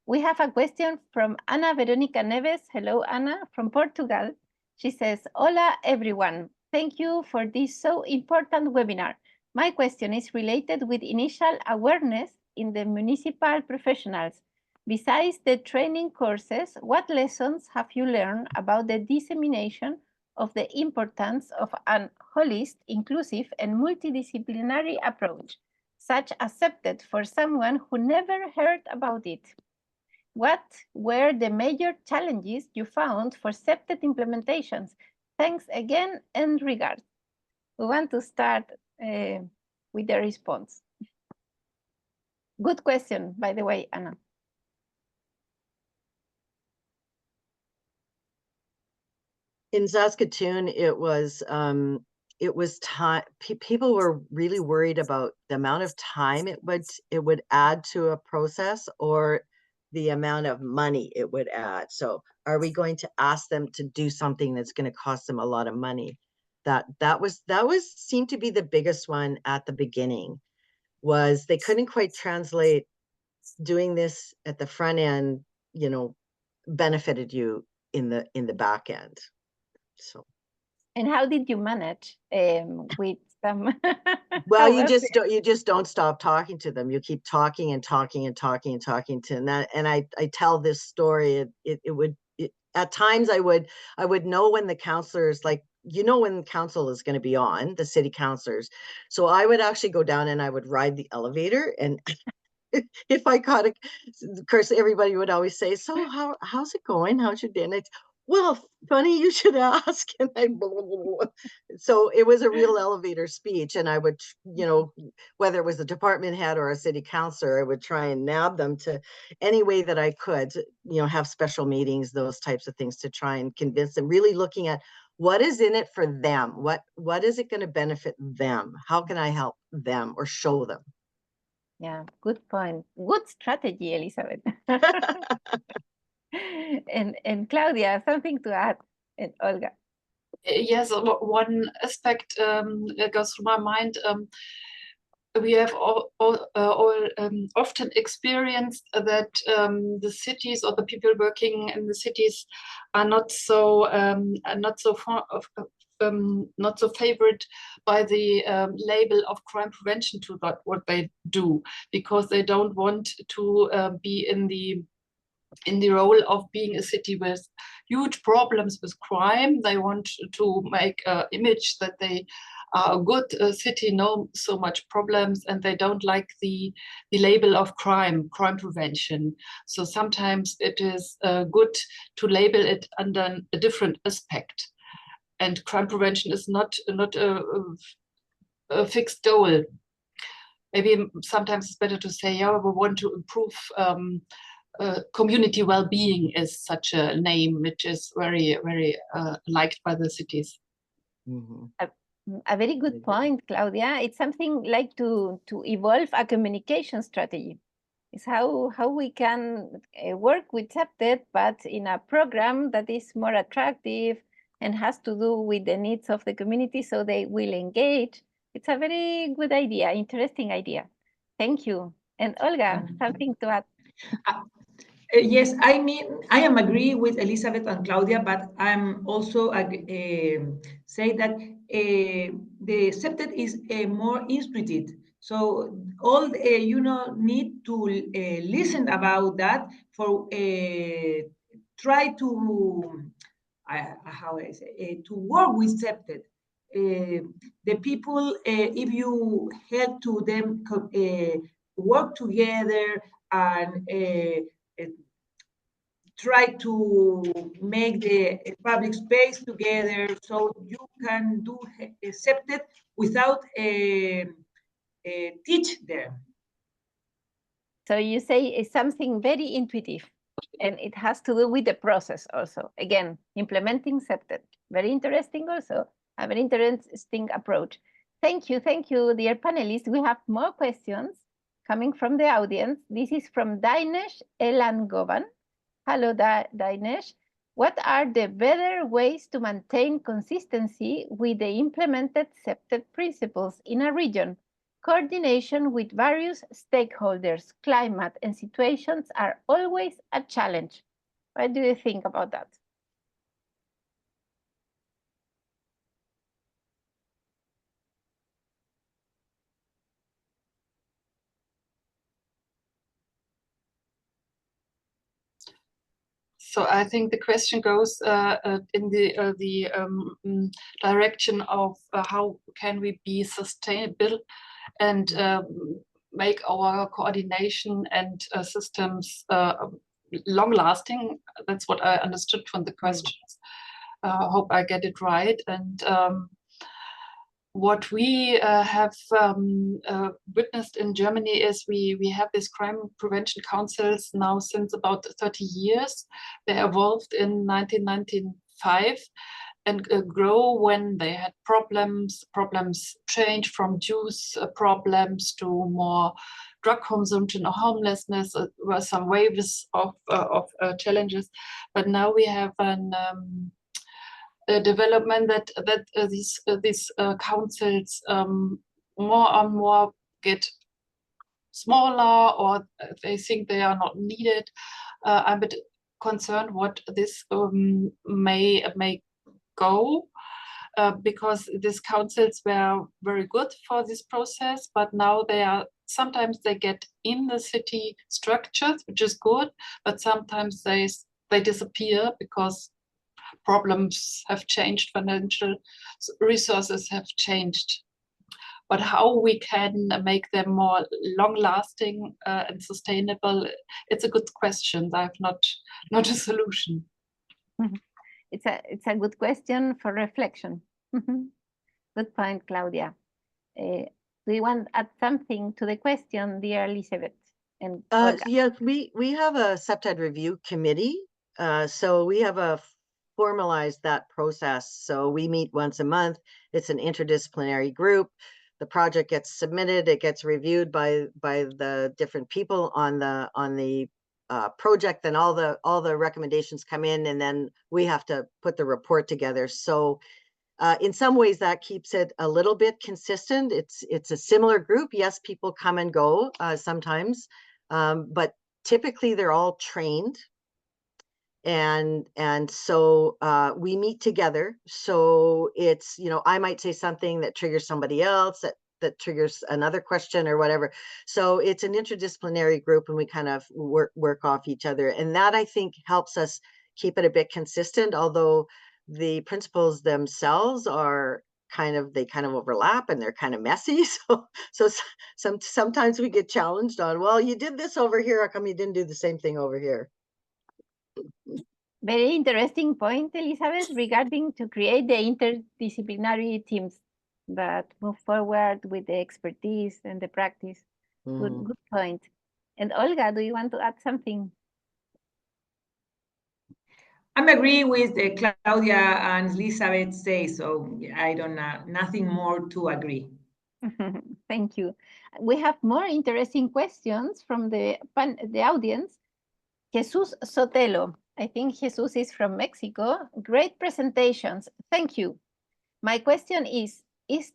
We have a question from Ana Veronica Neves. Hello, Ana, from Portugal. She says, hola, everyone. Thank you for this so important webinar. My question is related with initial awareness in the municipal professionals. Besides the training courses, what lessons have you learned about the dissemination of the importance of an holistic, inclusive, and multidisciplinary approach, such accepted for someone who never heard about it? What were the major challenges you found for CPTED implementations? Thanks again and regards. We want to start with the response. Good question, by the way, Anna. In Saskatoon, it was time. People were really worried about the amount of time it would add to a process, or the amount of money it would add. So are we going to ask them to do something that's going to cost them a lot of money? That was seemed to be the biggest one at the beginning, was they couldn't quite translate doing this at the front end, benefited you in the back end. So, and how did you manage with some? Well, you just don't stop talking to them. You keep talking and talking and talking and talking to them. And I tell this story. At times I would know when the counselors, like, when council is going to be on, the city councilors. So I would actually go down and I would ride the elevator, and if I caught of course, everybody would always say, so how's it going? How's your day? And Well, funny you should ask. And so it was a real elevator speech, and I would, you know, whether it was a department head or a city councilor, I would try and nab them to any way that I could, you know, have special meetings, those types of things, to try and convince them, really looking at what is in it for them. What is it going to benefit them? How can I help them or show them? Yeah, good point. Good strategy, Elizabeth. And Claudia, something to add, and Olga. Yes, one aspect goes through my mind. We have all often experienced that the cities or the people working in the cities are not so not so favored by the label of crime prevention to what they do, because they don't want to be in the role of being a city with huge problems with crime. They want to make an image that they are a good city, no so much problems, and they don't like the label of crime prevention. So sometimes it is good to label it under a different aspect. And crime prevention is not a fixed goal. Maybe sometimes it's better to say, yeah, we want to improve community well-being is such a name which is very, very liked by the cities. Mm-hmm. A very good point, Claudia. It's something like to evolve a communication strategy. It's how we can work with CPTED, but in a program that is more attractive and has to do with the needs of the community, so they will engage. It's a very good idea, interesting idea. Thank you. And Olga, something to add? Yes, I mean, I am agree with Elizabeth and Claudia, but I'm also say that the CPTED is more instituted. So all you know need to listen about that for try to how I say to work with CPTED. The people, if you help to them work together and try to make the public space together, so you can do CPTED without teach them. So you say it's something very intuitive, and it has to do with the process also. Again, implementing CPTED. Very interesting also, a very interesting approach. Thank you, dear panelists. We have more questions coming from the audience. This is from Dinesh Elangovan. Hello, Dinesh. What are the better ways to maintain consistency with the implemented CPTED principles in a region? Coordination with various stakeholders, climate, and situations are always a challenge. What do you think about that? So I think the question goes in the direction of how can we be sustainable and make our coordination and systems long-lasting. That's what I understood from the questions. Hope I get it right. And what we have witnessed in Germany is we have these crime prevention councils now since about 30 years. They evolved in 1995 and grow when they had problems. Problems changed from juice problems to more drug consumption or homelessness. Were some waves of challenges, but now we have an development that these councils more and more get smaller, or they think they are not needed. I'm a bit concerned what this may go, because these councils were very good for this process, but now sometimes they get in the city structures, which is good, but sometimes they disappear because problems have changed, financial resources have changed. But how we can make them more long-lasting and sustainable, it's a good question. I have not a solution. it's a good question for reflection. Good point, Claudia. Do you want to add something to the question, dear Elizabeth and Olga? Yes, we have a CPTED review committee. So we have formalized that process. So we meet once a month. It's an interdisciplinary group. The project gets submitted. It gets reviewed by the different people on the project, and all the recommendations come in, and then we have to put the report together. So in some ways that keeps it a little bit consistent. It's a similar group. Yes, people come and go sometimes, but typically they're all trained. And so we meet together. So it's, I might say something that triggers somebody else, that triggers another question or whatever. So it's an interdisciplinary group, and we kind of work off each other. And that, I think, helps us keep it a bit consistent, although the principles themselves are kind of overlap, and they're kind of messy. So sometimes we get challenged on, well, you did this over here, how come you didn't do the same thing over here? Very interesting point, Elizabeth, regarding to create the interdisciplinary teams that move forward with the expertise and the practice. Good point. And Olga, do you want to add something? I'm agree with Claudia and Elizabeth say, so I don't know, nothing more to agree. Thank you. We have more interesting questions from the audience. Jesus Sotelo, I think Jesus is from Mexico. Great presentations, thank you. My question is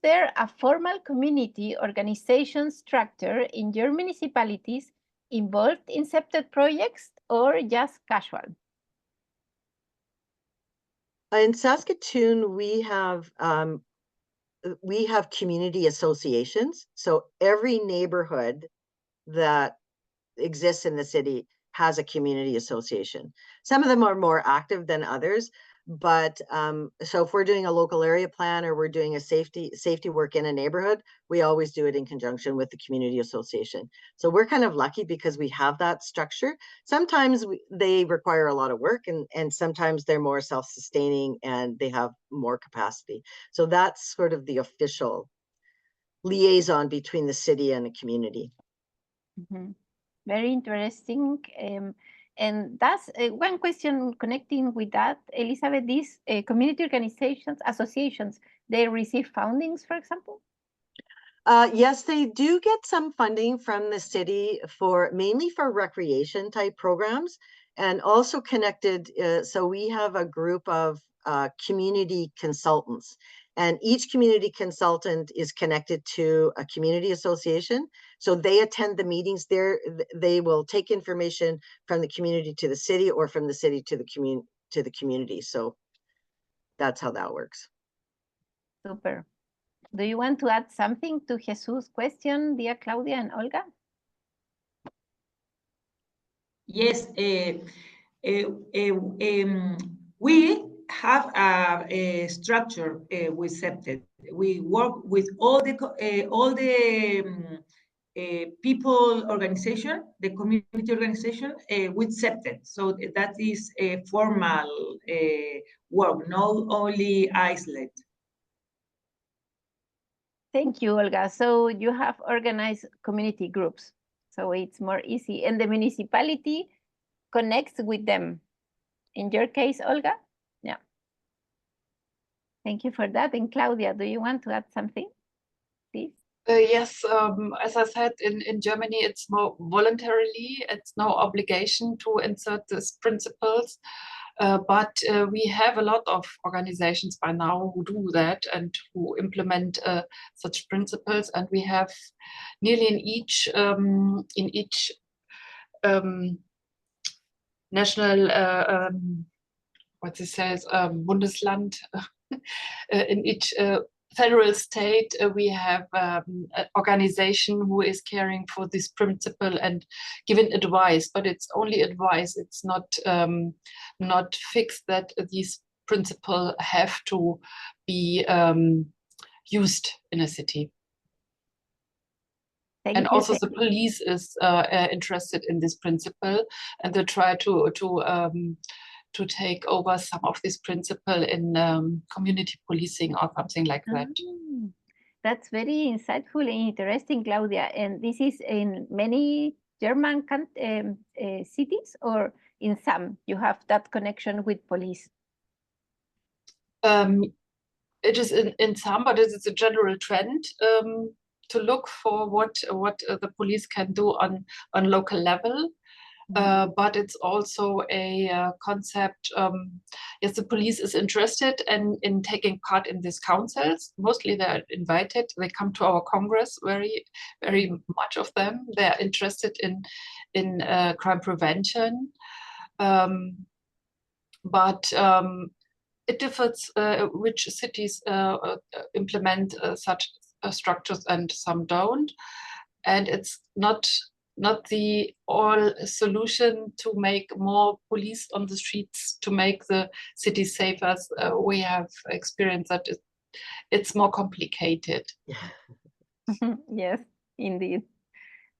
there a formal community organization structure in your municipalities involved in CPTED projects, or just casual? In Saskatoon, we have community associations. So every neighborhood that exists in the city has a community association. Some of them are more active than others, but so if we're doing a local area plan, or we're doing a safety work in a neighborhood, we always do it in conjunction with the community association. So we're kind of lucky because we have that structure. Sometimes they require a lot of work, and sometimes they're more self-sustaining and they have more capacity. So that's sort of the official liaison between the city and the community. Mm-hmm. Very interesting. And that's one question connecting with that, Elizabeth. These community organizations, associations, they receive fundings, for example? Yes, they do get some funding from the city mainly for recreation type programs, and also connected. So we have a group of community consultants, and each community consultant is connected to a community association. So they attend the meetings there. They will take information from the community to the city, or from the city to the community. So that's how that works. Super. Do you want to add something to Jesus' question, dear Claudia and Olga? Yes, we have a structure with CPTED. We work with all the people organization, the community organization with CPTED. So that is a formal work, not only isolated. Thank you, Olga. So you have organized community groups, so it's more easy, and the municipality connects with them. In your case, Olga? Yeah. Thank you for that. And Claudia, do you want to add something, please? Yes, as I said, in Germany, it's more voluntarily, it's no obligation to insert these principles. But we have a lot of organizations by now who do that and who implement such principles, and we have nearly in each national what it says Bundesland in each federal state, we have an organization who is caring for this principle and giving advice, but it's only advice. It's not fixed that these principles have to be used in a city. And also the police is interested in this principle, and they try to to take over some of this principle in community policing or something like that. That's very insightful and interesting, Claudia. And this is in many German cities, or in some you have that connection with police? It is in some, but it is a general trend to look for what the police can do on local level. But it's also a concept. Yes, the police is interested in taking part in these councils. Mostly they're invited. They come to our Congress, very much of them. They're interested in crime prevention. But it differs which cities implement such structures and some don't. And it's not the all solution to make more police on the streets to make the city safer. We have experienced that it's more complicated. Yes, indeed.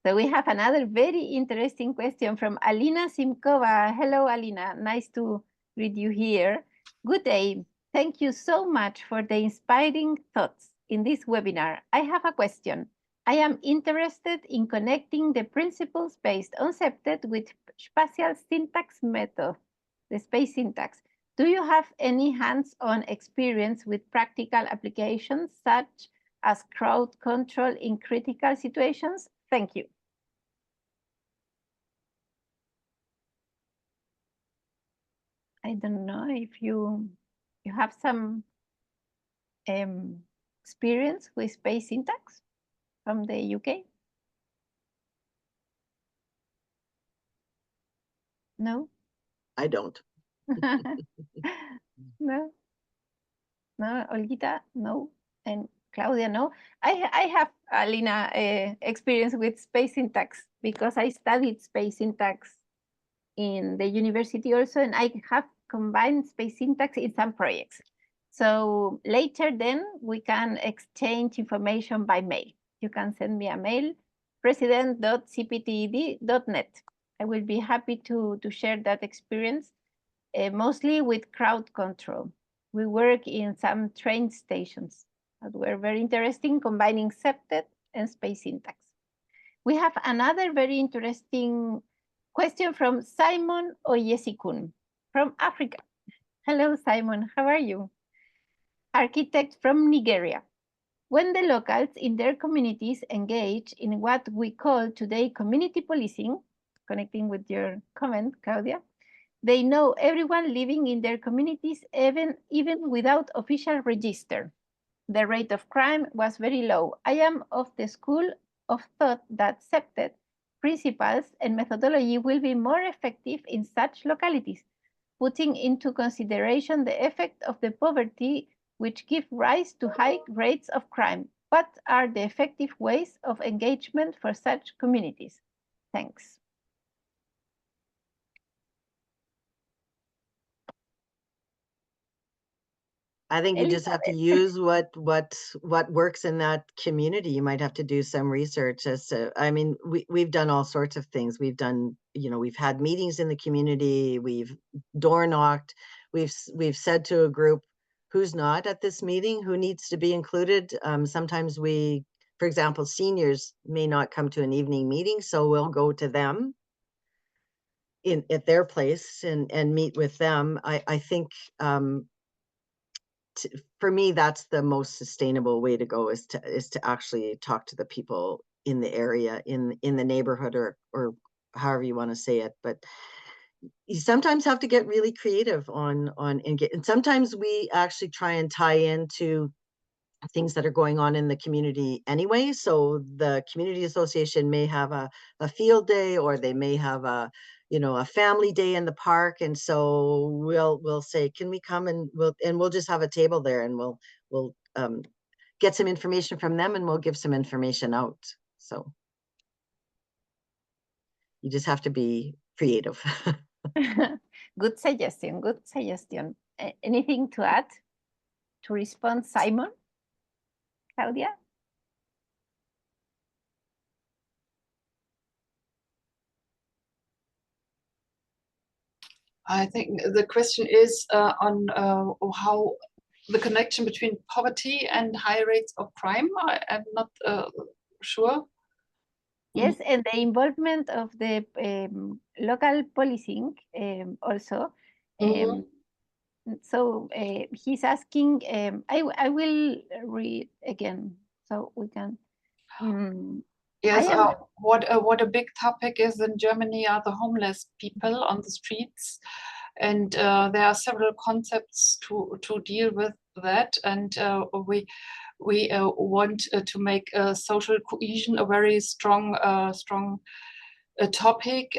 So we have another very interesting question from Alina Simkova. Hello, Alina. Nice to read you here. Good day. Thank you so much for the inspiring thoughts in this webinar. I have a question. I am interested in connecting the principles based on CPTED with spatial syntax method, the space syntax. Do you have any hands-on experience with practical applications such as crowd control in critical situations? Thank you. I don't know if you have some experience with space syntax from the UK? No? I don't. No? No, Olgita? No? And Claudia, no? I have, Alina, experience with space syntax because I studied space syntax in the university also, and I have combined space syntax in some projects. So later then we can exchange information by mail. You can send me a mail, president.cpted.net. I will be happy to share that experience, mostly with crowd control. We work in some train stations that were very interesting, combining CPTED and space syntax. We have another very interesting question from Simon Oyesikun from Africa. Hello, Simon, how are you? Architect from Nigeria. When the locals in their communities engage in what we call today community policing, connecting with your comment, Claudia, they know everyone living in their communities, even without official register. The rate of crime was very low. I am of the school of thought that CPTED principles and methodology will be more effective in such localities, putting into consideration the effect of the poverty which give rise to high rates of crime. What are the effective ways of engagement for such communities? Thanks. I think you just have to use what works in that community. You might have to do some research as to, I mean, we've done all sorts of things. We've done, we've had meetings in the community, we've door knocked, we've said to a group who's not at this meeting, who needs to be included. Sometimes for example, seniors may not come to an evening meeting, so we'll go to them at their place and meet with them. I think for me, that's the most sustainable way to go, is to actually talk to the people in the area, in the neighborhood, or however you want to say it. But you sometimes have to get really creative and sometimes we actually try and tie into things that are going on in the community anyway. So the community association may have a field day, or they may have a family day in the park, and so we'll say, can we come, and we'll just have a table there, and we'll get some information from them, and we'll give some information out. So you just have to be creative. Good suggestion. Anything to add to respond, Simon? Claudia? I think the question is on how the connection between poverty and high rates of crime. I'm not sure. Yes, and the involvement of the local policing also. So he's asking, I will read again so we can. Yes, what a big topic is in Germany are the homeless people on the streets. And there are several concepts to deal with that. And we want to make social cohesion a very strong topic,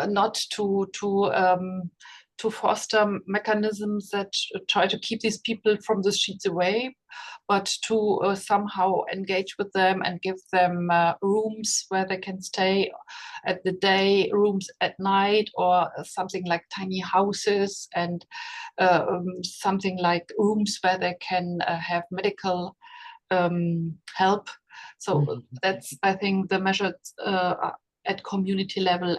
not to foster mechanisms that try to keep these people from the streets away, but to somehow engage with them and give them rooms where they can stay at the day, rooms at night, or something like tiny houses, and something like rooms where they can have medical help. So that's, I think, the measures at community level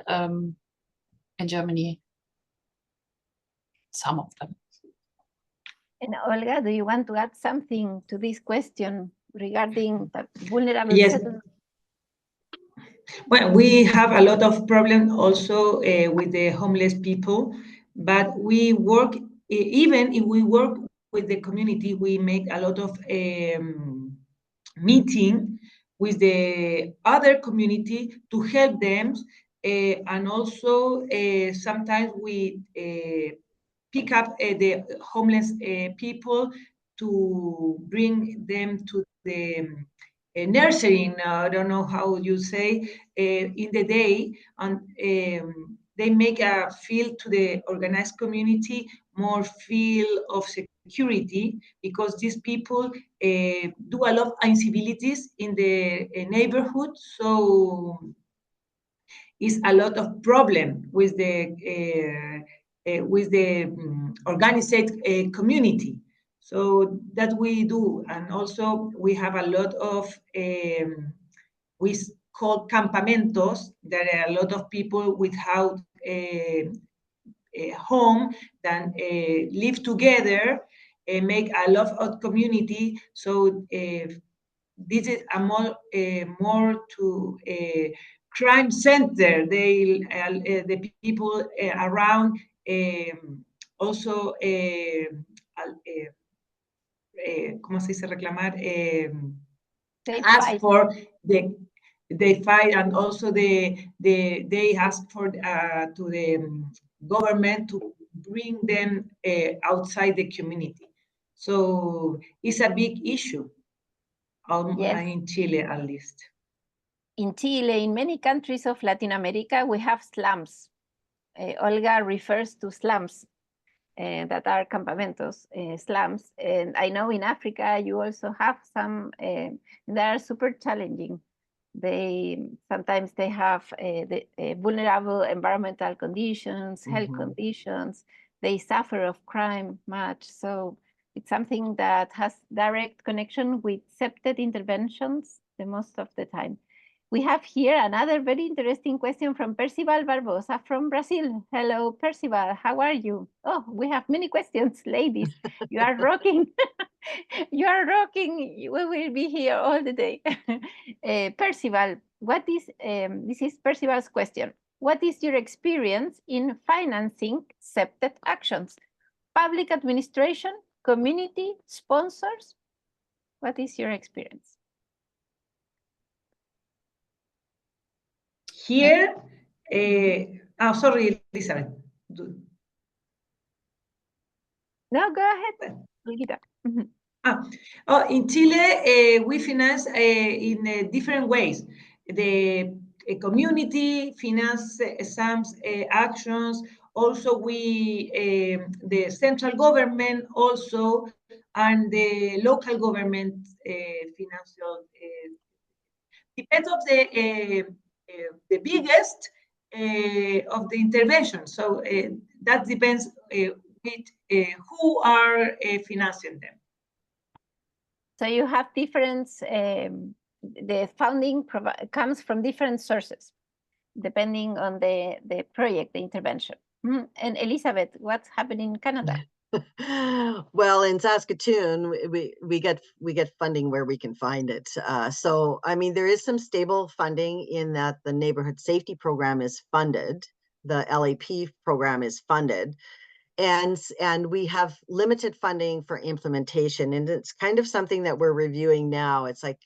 in Germany. Some of them. And Olga, do you want to add something to this question regarding vulnerable settlements? Well, we have a lot of problems also with the homeless people, but we work, even if we work with the community, we make a lot of meeting with the other community to help them, and also sometimes we pick up the homeless people to bring them to the nursery. I don't know how you say in the day, and they make a feel to the organized community more feel of security, because these people do a lot of incivilities in the neighborhood. So it's a lot of problem with the organized community. So that we do, and also we have a lot of we call campamentos. There are a lot of people without a home that live together, make a lot of community. So this is a more to crime center. They the people around also ¿cómo se dice reclamar? Ask for they fight, and also they ask for to the government to bring them outside the community. So it's a big issue. Yes. In Chile, at least. In Chile, in many countries of Latin America, we have slums. Olga refers to slums that are campamentos, slums. And I know in Africa, you also have some that are super challenging. Sometimes they have vulnerable environmental conditions, health conditions. They suffer of crime much. So it's something that has direct connection with CPTED interventions the most of the time. We have here another very interesting question from Percival Barbosa from Brazil. Hello, Percival, how are you? Oh, we have many questions, ladies. You are rocking. You are rocking. We will be here all the day. Percival, this is Percival's question. What is your experience in financing CPTED actions? Public administration, community, sponsors? What is your experience? Here, sorry, Elizabeth. No, go ahead, Olguita. In Chile, we finance in different ways. The community finance some actions. Also, the central government also, and the local government financial. Depends of the biggest of the intervention. So that depends with who are financing them. So you have different, the funding comes from different sources, depending on the project, the intervention. And Elizabeth, what's happening in Canada? Well, in Saskatoon, we get funding where we can find it. So, I mean, there is some stable funding in that the neighborhood safety program is funded, the LAP program is funded, and we have limited funding for implementation, and it's kind of something that we're reviewing now. It's like,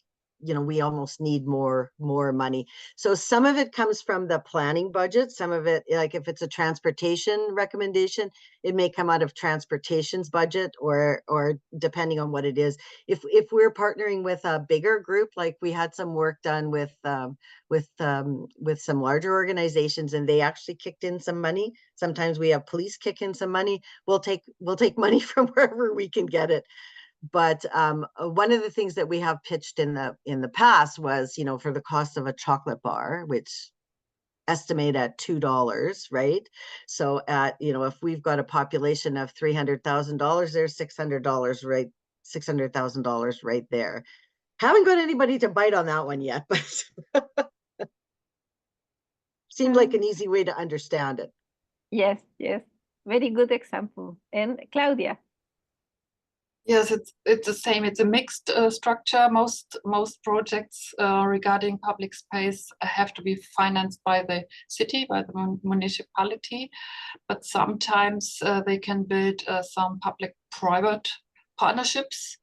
you know, we almost need more money. So some of it comes from the planning budget, some of it, like if it's a transportation recommendation, it may come out of transportation's budget, or depending on what it is. If we're partnering with a bigger group, like we had some work done with some larger organizations, and they actually kicked in some money. Sometimes we have police kick in some money. We'll take money from wherever we can get it. But one of the things that we have pitched in the past was, you know, for the cost of a chocolate bar, which estimate at $2, right? So at, you know, if we've got a population of $300,000, there's $600, right? $600,000 right there. Haven't got anybody to bite on that one yet, but seemed like an easy way to understand it. Yes, very good example. And Claudia? Yes, it's the same. It's a mixed structure. Most projects regarding public space have to be financed by the city, by the municipality, but sometimes they can build some public-private partnerships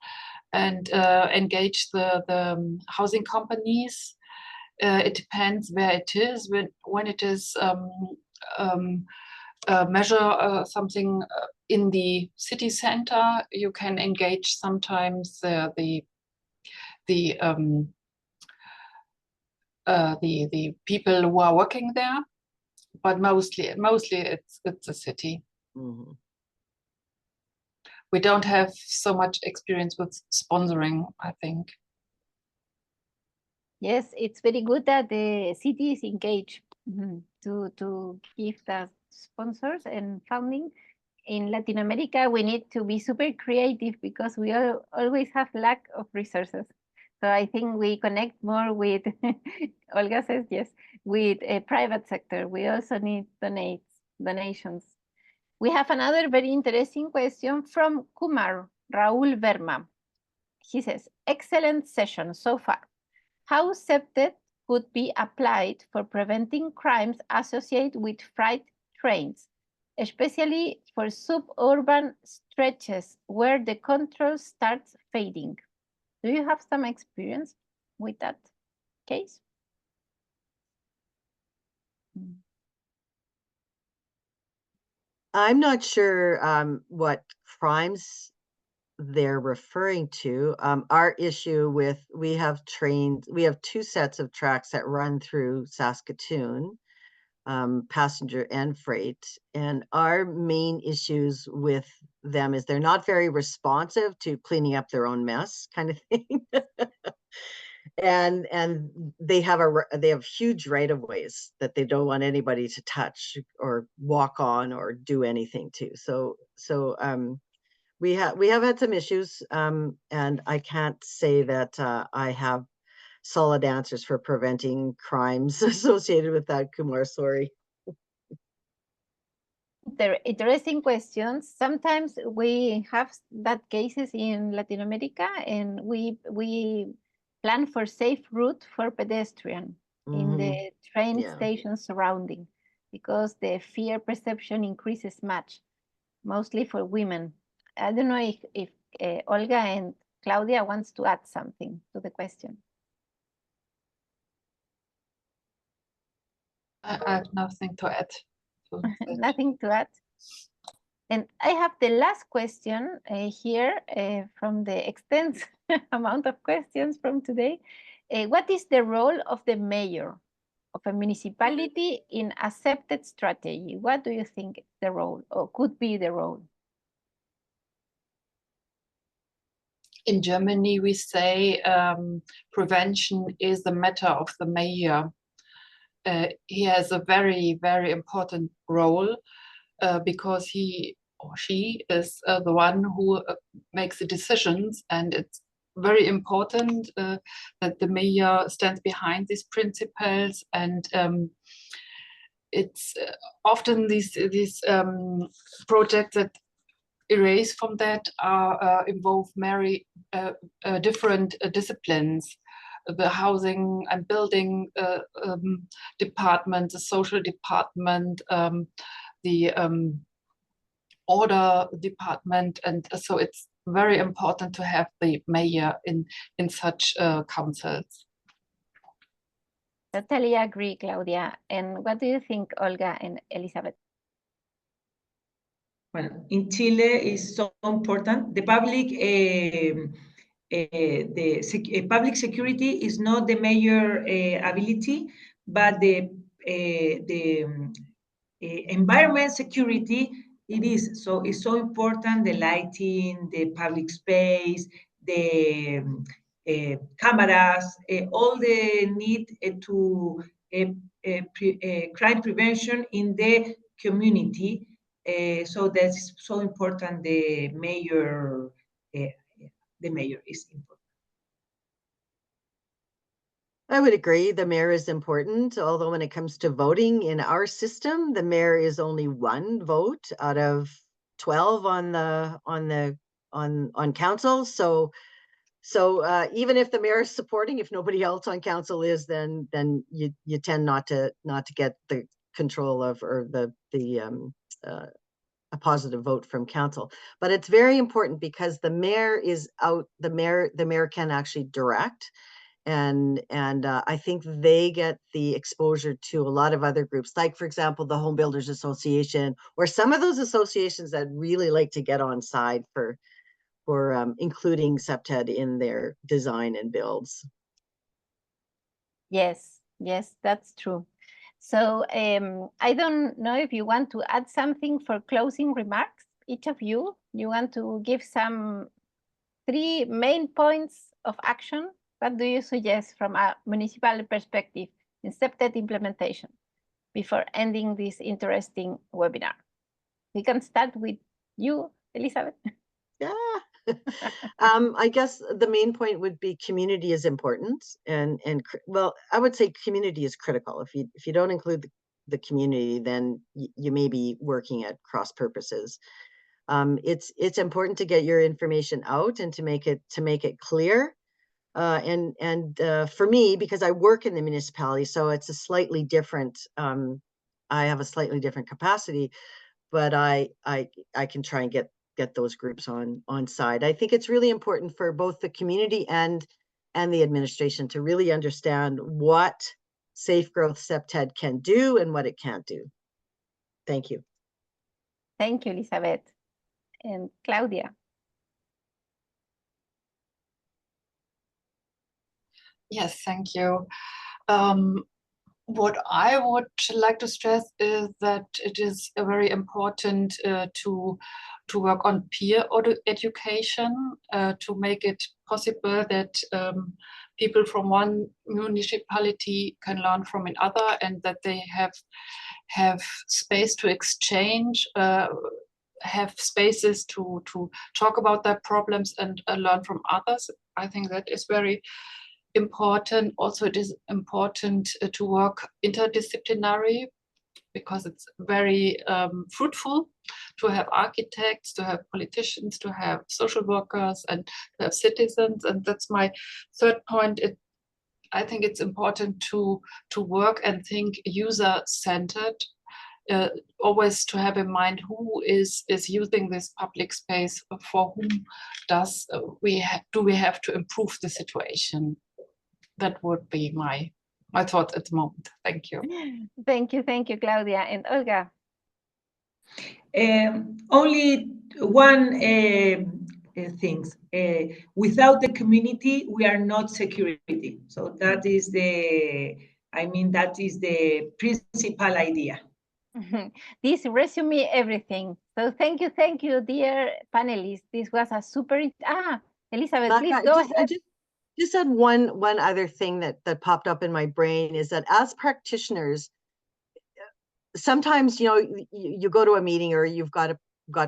and engage the housing companies. It depends where it is. When it is measure something in the city center, you can engage sometimes the people who are working there, but mostly it's a city. Mm-hmm. We don't have so much experience with sponsoring, I think. Yes, it's very good that the city is engaged to give the sponsors and funding. In Latin America, we need to be super creative because we always have lack of resources. So I think we connect more with, Olga says yes, with a private sector. We also need donations. We have another very interesting question from Kumar Raul Verma. He says, excellent session so far. How CPTED could be applied for preventing crimes associated with freight trains, especially for suburban stretches where the control starts fading? Do you have some experience with that case? I'm not sure what crimes they're referring to. Our issue with, we have two sets of tracks that run through Saskatoon, passenger and freight. And our main issues with them is they're not very responsive to cleaning up their own mess, kind of thing. and they have huge right of ways that they don't want anybody to touch or walk on or do anything to. So we have had some issues, and I can't say that I have solid answers for preventing crimes associated with that, Kumar. Sorry. They're interesting questions. Sometimes we have that cases in Latin America, and we plan for safe route for pedestrian in the train station surrounding, because the fear perception increases much, mostly for women. I don't know if Olga and Claudia wants to add something to the question. I have nothing to add. Nothing to add. And I have the last question here from the extensive amount of questions from today. What is the role of the mayor of a municipality in a CPTED strategy? What do you think the role, or could be the role? In Germany, we say prevention is the matter of the mayor. He has a very, very important role because he or she is the one who makes the decisions, and it's very important that the mayor stands behind these principles and it's often these projects that erase from that involve very different disciplines. The housing and building department, the social department, the order department, and so it's very important to have the mayor in such councils. Totally agree, Claudia. And what do you think, Olga and Elizabeth? Well, in Chile is so important. The public security is not the major ability, but the environment security, it is. So it's so important, the lighting, the public space, the cameras, all the need to crime prevention in the community. So that's so important. The mayor is important. I would agree. The mayor is important, although when it comes to voting in our system, the mayor is only one vote out of 12 on council. So even if the mayor is supporting, if nobody else on council is, then you tend not to get the control of or a positive vote from council. But it's very important because the mayor is out. The mayor can actually direct. And I think they get the exposure to a lot of other groups, like, for example, the Home Builders Association, or some of those associations that really like to get on side for including CPTED in their design and builds. Yes, that's true. So I don't know if you want to add something for closing remarks, each of you. You want to give some 3 main points of action? What do you suggest from a municipal perspective in CPTED implementation before ending this interesting webinar? We can start with you, Elizabeth. Yeah. I guess the main point would be community is important, and well, I would say community is critical. If you don't include the community, then you may be working at cross purposes. It's important to get your information out and to make it clear. And for me, because I work in the municipality, so it's a slightly different. I have a slightly different capacity, but I can try and get those groups on side. I think it's really important for both the community and the administration to really understand what Safe Growth CPTED can do and what it can't do. Thank you. Thank you, Elizabeth. And Claudia. Yes, thank you. What I would like to stress is that it is very important to work on peer education, to make it possible that people from one municipality can learn from another, and that they have space to exchange, have spaces to talk about their problems and learn from others. I think that is very important. Also, it is important to work interdisciplinary, because it's very fruitful to have architects, to have politicians, to have social workers, and to have citizens. And that's my third point. I think it's important to work and think user-centered, always to have in mind who is using this public space, for whom do we have to improve the situation. That would be my thought at the moment. Thank you. Thank you, Claudia. And Olga? Only one thing. Without the community, we are not security. So that is the principal idea. This resume everything. So thank you, dear panelists. This was a super. Elizabeth, Blanca, please go ahead. Just add one other thing that popped up in my brain is that as practitioners, sometimes you go to a meeting or you've got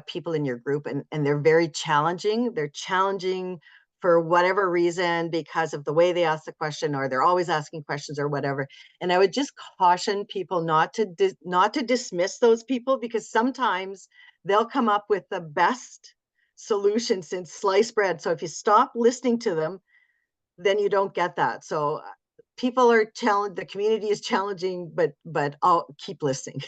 people in your group and they're very challenging. They're challenging for whatever reason, because of the way they ask the question, or they're always asking questions or whatever. And I would just caution people not to dismiss those people, because sometimes they'll come up with the best solution since sliced bread. So if you stop listening to them, then you don't get that. So people are challenged, the community is challenging, but I'll keep listening.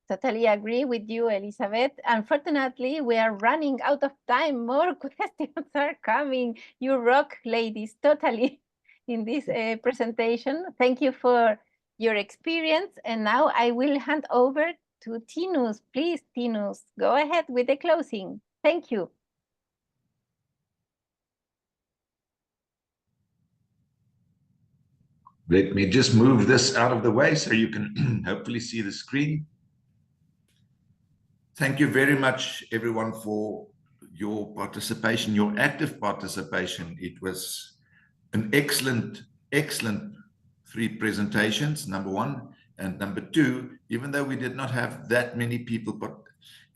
Totally agree with you, Elizabeth. Unfortunately, we are running out of time. More questions are coming. You rock, ladies, totally in this presentation. Thank you for your experience. And now I will hand over to Tinus. Please, Tinus, go ahead with the closing. Thank you. Let me just move this out of the way so you can hopefully see the screen. Thank you very much, everyone, for your participation, your active participation. It was an excellent 3 presentations, number 1. And number 2, even though we did not have that many people but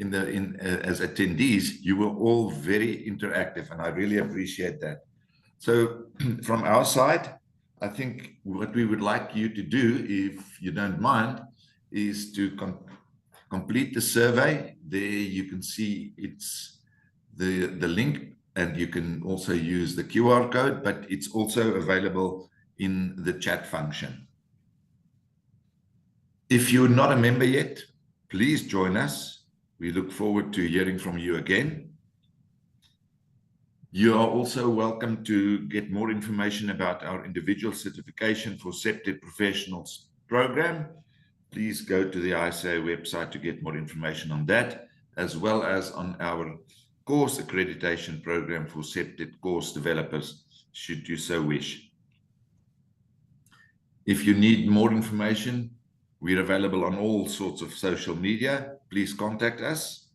as attendees, you were all very interactive, and I really appreciate that. So from our side, I think what we would like you to do, if you don't mind, is to complete the survey. There you can see it's the link, and you can also use the QR code, but it's also available in the chat function. If you're not a member yet, please join us. We look forward to hearing from you again. You are also welcome to get more information about our individual certification for CPTED professionals program. Please go to the ICA website to get more information on that, as well as on our course accreditation program for CPTED course developers, should you so wish. If you need more information, we're available on all sorts of social media. Please contact us.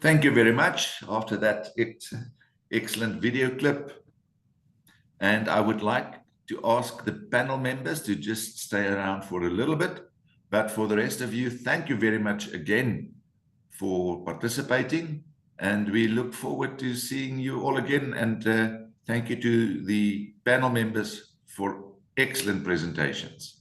Thank you very much after that excellent video clip. And I would like to ask the panel members to just stay around for a little bit. But for the rest of you, thank you very much again for participating. And we look forward to seeing you all again. And thank you to the panel members for excellent presentations.